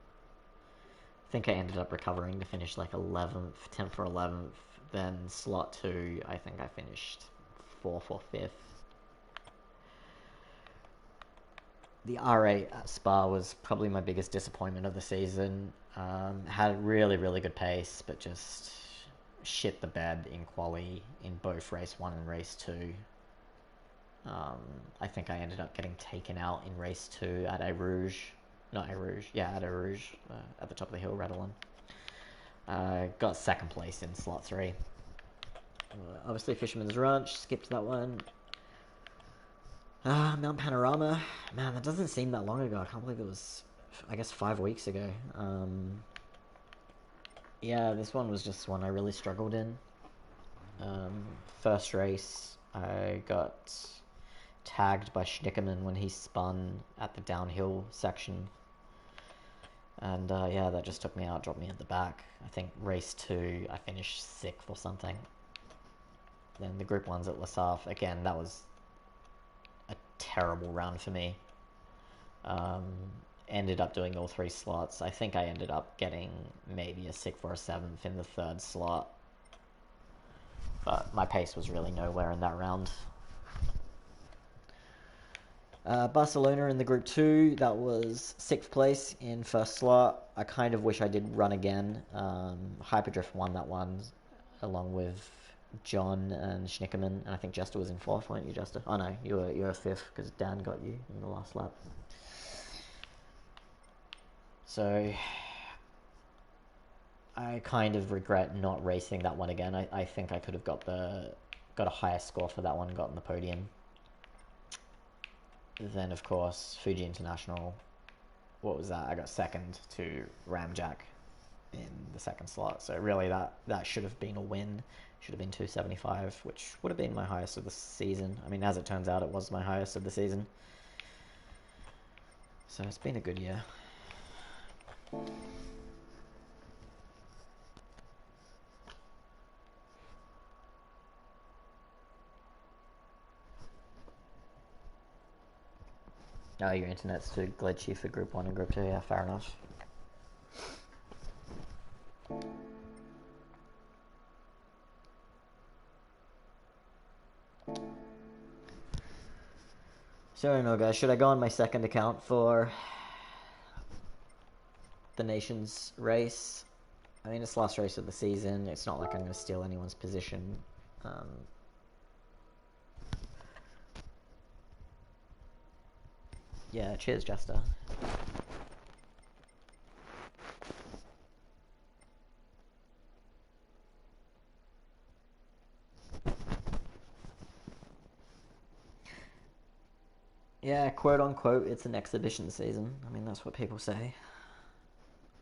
I think I ended up recovering to finish like 11th, 10th or 11th. Then slot 2, I think I finished 4th or 5th. The R8 at Spa was probably my biggest disappointment of the season. Had really, really good pace, but just shit the bed in quali in both race 1 and race 2. I think I ended up getting taken out in race 2 at at Eau Rouge, at the top of the hill, Radalon. Got second place in slot 3. Obviously Fisherman's Ranch, skipped that one. Mount Panorama, man, that doesn't seem that long ago. I can't believe it was, I guess, 5 weeks ago. Yeah, this one was just one I really struggled in. First race, I got tagged by Schnickerman when he spun at the downhill section. And yeah, that just took me out, dropped me at the back. I think race 2, I finished 6th or something. Then the group 1s at La Sarthe, again, that was a terrible round for me. Ended up doing all 3 slots. I think I ended up getting maybe a 6th or a 7th in the 3rd slot. But my pace was really nowhere in that round. Barcelona in the group 2, that was 6th place in first slot. I kind of wish I did run again. Hyperdrift won that one along with John and Schnickerman, and I think Jester was in 4th, weren't you, Jester? Oh no, you were 5th because Dan got you in the last lap. So I kind of regret not racing that one again. I think I could have got a higher score for that one, gotten the podium. Then of course Fuji International, what was that? I got 2nd to Ramjack in the 2nd slot. So really that should have been a win. Should have been 275, which would have been my highest of the season. I mean, as it turns out, it was my highest of the season. So it's been a good year. Oh, your internet's too glitchy for group 1 and group 2, yeah, fair enough. So I don't know, guys, should I go on my 2nd account for the Nations race? I mean, it's the last race of the season. It's not like I'm going to steal anyone's position. Yeah, cheers, Jester. Yeah, quote unquote, it's an exhibition season. I mean, that's what people say.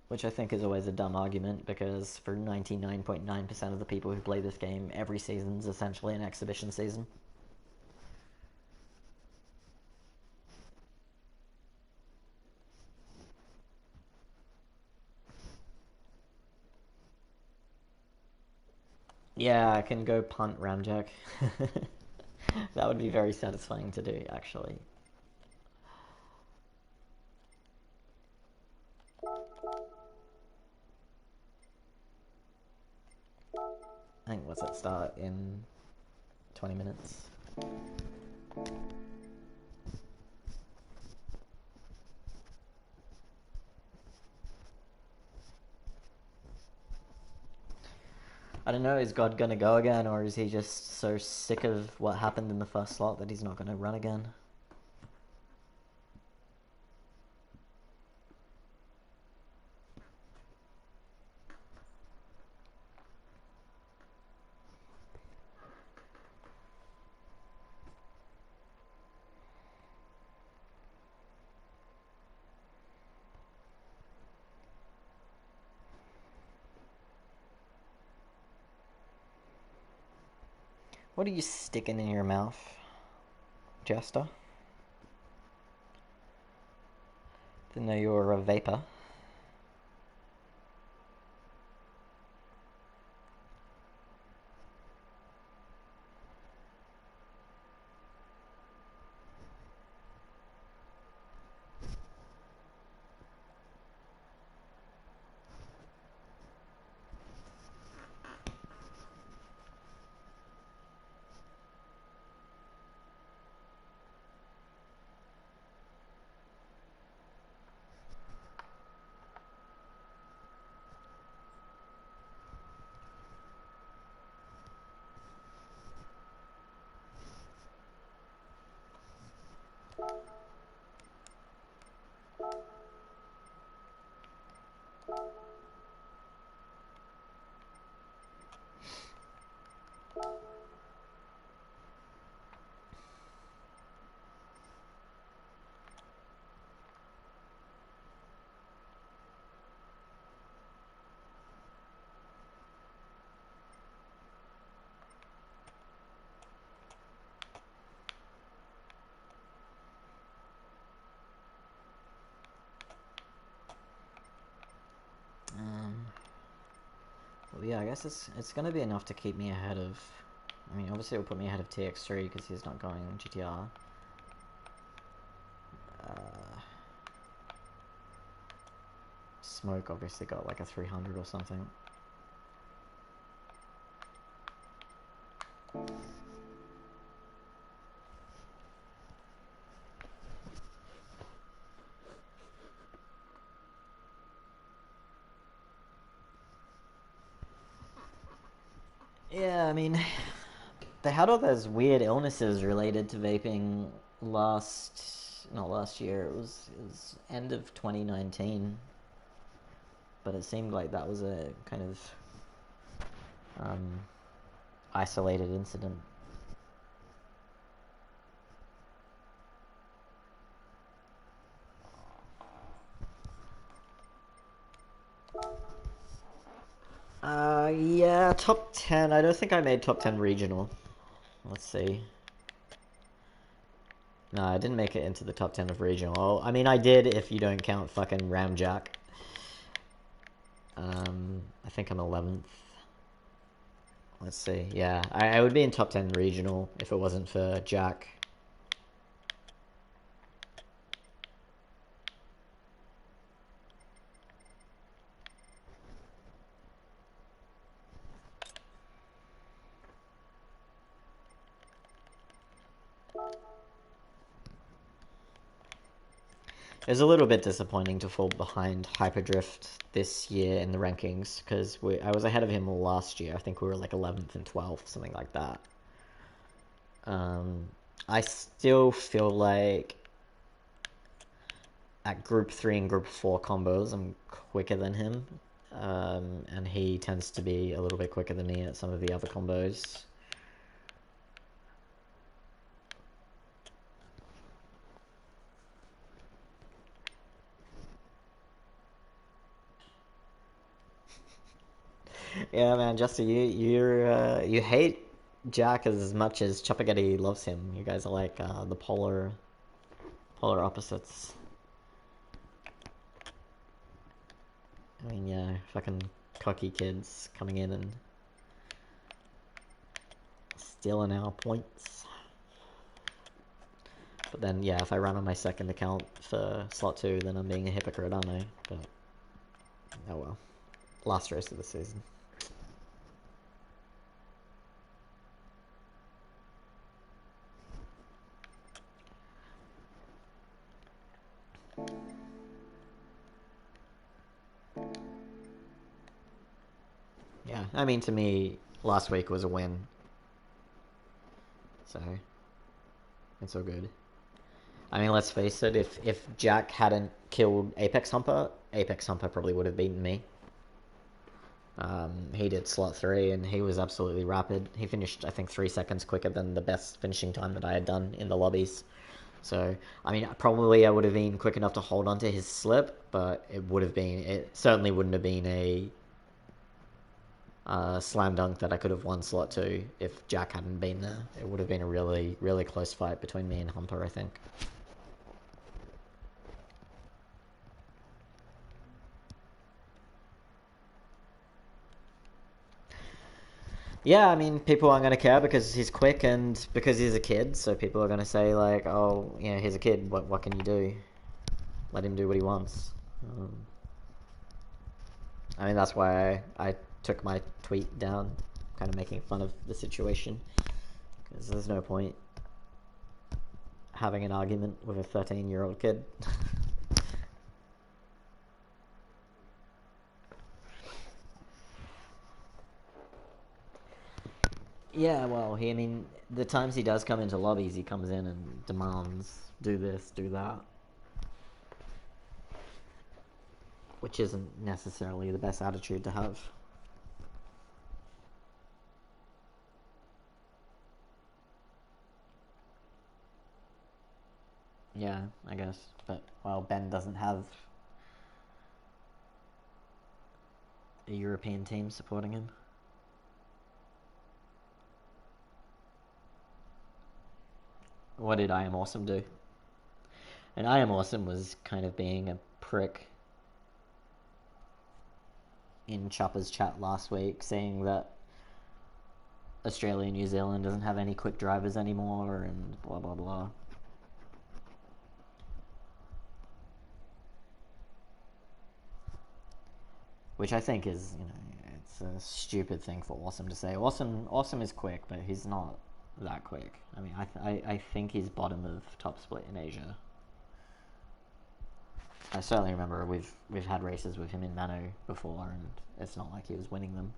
Which I think is always a dumb argument, because for 99.9% of the people who play this game, every season's essentially an exhibition season. Yeah, I can go punt Ramjack. That would be very satisfying to do, actually. I think what's it start in 20 minutes. I don't know, is God gonna go again, or is he just so sick of what happened in the first slot that he's not gonna run again? What are you sticking in your mouth, Jester? Didn't know you were a vapor. Well, yeah, I guess it's gonna be enough to keep me ahead of. I mean, obviously, it'll put me ahead of TX3 because he's not going GTR. Smoke obviously got like a 300 or something. Yeah, I mean, they had all those weird illnesses related to vaping not last year, it was end of 2019. But it seemed like that was a kind of isolated incident. Yeah, top 10. I don't think I made top 10 regional. Let's see. No, I didn't make it into the top 10 of regional. I mean, I did if you don't count fucking Ramjack. I think I'm 11th. Let's see. Yeah, I would be in top 10 regional if it wasn't for Jack. It was a little bit disappointing to fall behind Hyperdrift this year in the rankings, because I was ahead of him last year. I think we were like 11th and 12th, something like that. I still feel like at Group 3 and Group 4 combos, I'm quicker than him. And he tends to be a little bit quicker than me at some of the other combos. Yeah, man, Justin, you hate Jack as much as Chuppagetti loves him. You guys are like the polar opposites. I mean, yeah, fucking cocky kids coming in and stealing our points. But then, yeah, if I run on my second account for slot 2, then I'm being a hypocrite, aren't I? But, oh well. Last race of the season. Yeah, I mean, to me, last week was a win. So, it's all good. I mean, let's face it, if Jack hadn't killed Apex Humper probably would have beaten me. He did slot 3 and he was absolutely rapid. He finished, I think, 3 seconds quicker than the best finishing time that I had done in the lobbies. So, I mean, probably I would have been quick enough to hold on to his slip, but it certainly wouldn't have been a slam dunk that I could have won slot 2 if Jack hadn't been there. It would have been a really, really close fight between me and Humper, I think. Yeah, I mean, people aren't going to care because he's quick and because he's a kid, so people are going to say, like, oh, yeah, he's a kid, what can you do? Let him do what he wants. I mean, that's why I took my tweet down, kind of making fun of the situation, because there's no point having an argument with a 13-year-old kid. Yeah, well, I mean, the times he does come into lobbies, he comes in and demands, do this, do that. Which isn't necessarily the best attitude to have. Yeah, I guess. But, well, Ben doesn't have a European team supporting him. What did I Am Awesome do? And I Am Awesome was kind of being a prick in Chopper's chat last week, saying that Australia and New Zealand doesn't have any quick drivers anymore and blah blah blah. Which I think is, it's a stupid thing for Awesome to say. Awesome is quick, but he's not that quick. I mean, I think he's bottom of top split in Asia. I certainly remember we've had races with him in Manu before, and it's not like he was winning them.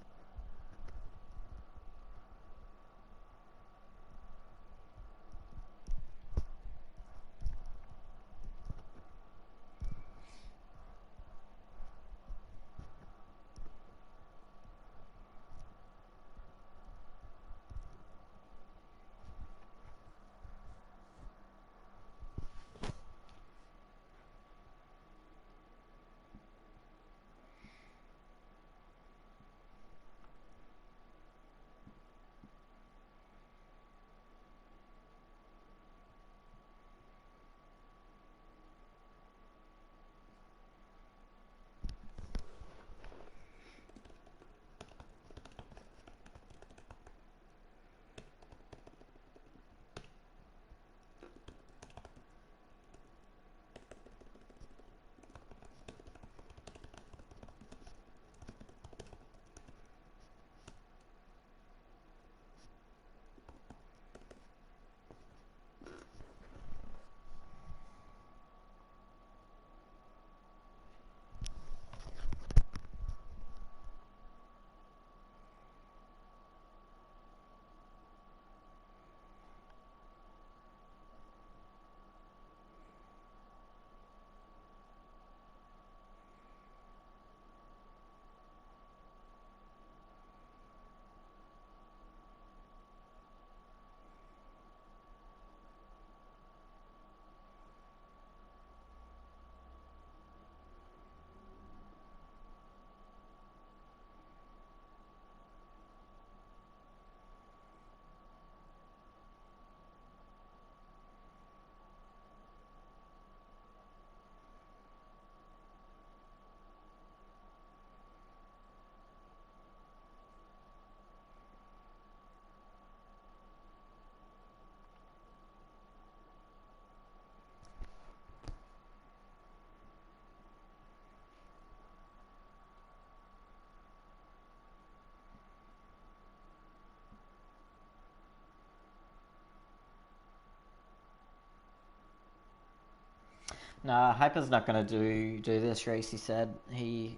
Nah, Hyper's not going to do this race, he said. He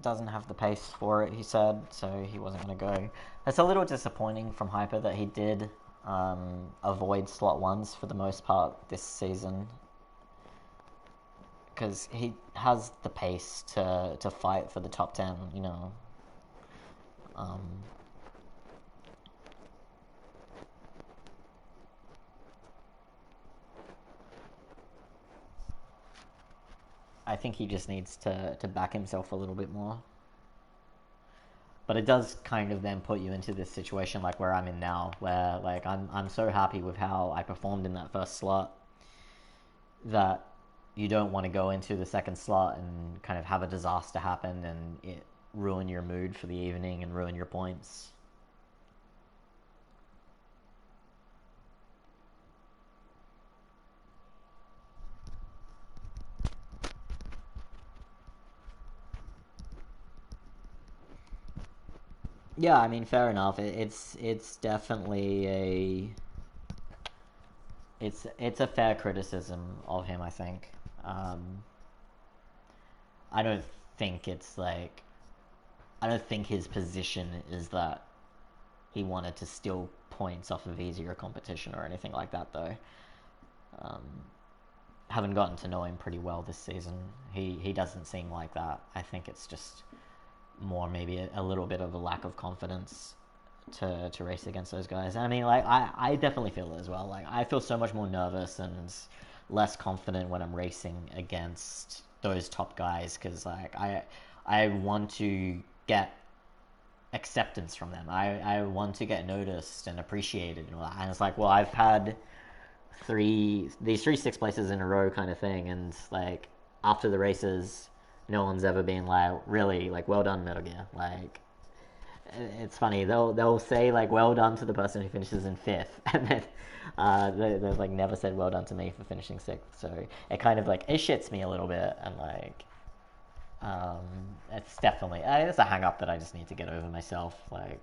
doesn't have the pace for it, he said, so he wasn't going to go. It's a little disappointing from Hyper that he did avoid slot 1s for the most part this season. Because he has the pace to fight for the top 10, I think he just needs to back himself a little bit more. But it does kind of then put you into this situation like where I'm in now, where like I'm so happy with how I performed in that first slot that you don't want to go into the second slot and kind of have a disaster happen and it ruin your mood for the evening and ruin your points. Yeah, I mean, fair enough. It's definitely it's a fair criticism of him, I think. I don't think it's like I don't think his position is that he wanted to steal points off of easier competition or anything like that, though. Um, haven't gotten to know him pretty well this season. He doesn't seem like that. I think it's just more maybe a little bit of a lack of confidence to race against those guys. I mean, like, I definitely feel it as well. Like, I feel so much more nervous and less confident when I'm racing against those top guys because, like, I want to get acceptance from them. I want to get noticed and appreciated and all that. And it's like, well, I've had these three sixth places in a row kind of thing, and like after the races, no one's ever been like, really, like, well done, Metal Gear. Like, it's funny, they'll say like well done to the person who finishes in fifth, and then they've like never said well done to me for finishing sixth. So it kind of like it shits me a little bit, and like it's definitely it's a hang up that I just need to get over myself. Like,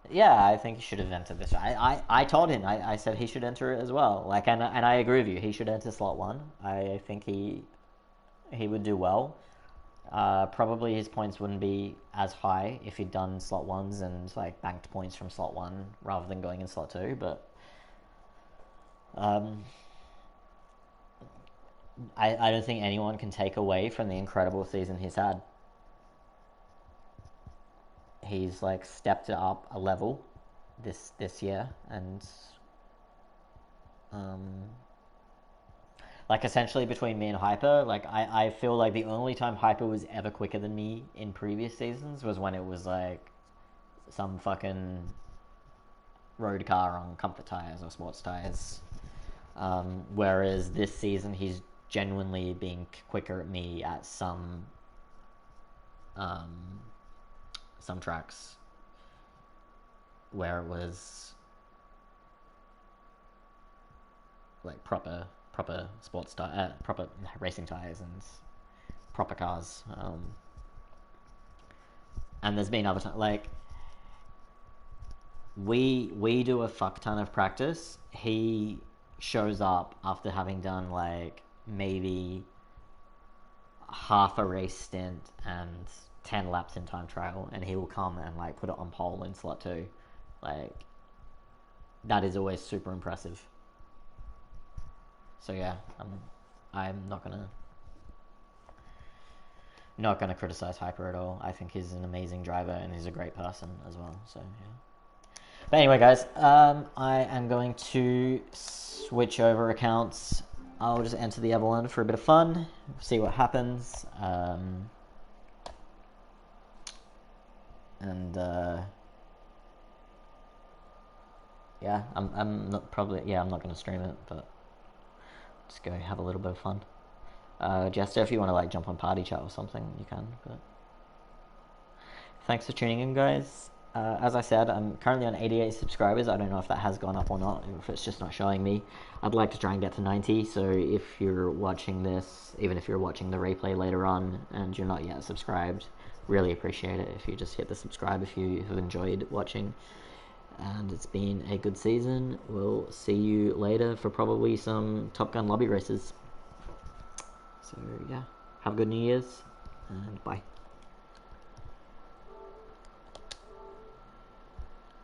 yeah, I think he should have entered this. I told him, I said he should enter it as well. Like, and I agree with you. He should enter slot one. I think he would do well. Probably his points wouldn't be as high if he'd done slot ones and like banked points from slot one rather than going in slot two. But I don't think anyone can take away from the incredible season he's had. He's like stepped it up a level this year, and like essentially between me and Hyper, like I feel like the only time Hyper was ever quicker than me in previous seasons was when it was like some fucking road car on comfort tires or sports tires. Whereas this season he's genuinely being quicker at me at some tracks where it was like proper sports proper racing tires and proper cars. And there's been other times like we do a fuck ton of practice. He shows up after having done like maybe half a race stint and 10 laps in time trial, and he will come and like put it on pole in slot 2. Like, that is always super impressive. So yeah, I'm not gonna criticize Hyper at all. I think he's an amazing driver and he's a great person as well. So yeah. But anyway, guys, I am going to switch over accounts. I'll just enter the other one for a bit of fun, see what happens. And yeah, I'm not I'm not gonna stream it, but just go have a little bit of fun. Jester, if you want to like jump on party chat or something, you can. But thanks for tuning in, guys. As I said, I'm currently on 88 subscribers. I don't know if that has gone up or not, if it's just not showing me. I'd like to try and get to 90, so if you're watching this, even if you're watching the replay later on and you're not yet subscribed, really appreciate it if you just hit the subscribe if you have enjoyed watching. And it's been a good season. We'll see you later for probably some Top Gun lobby races. So yeah, have a good New Year's, and bye.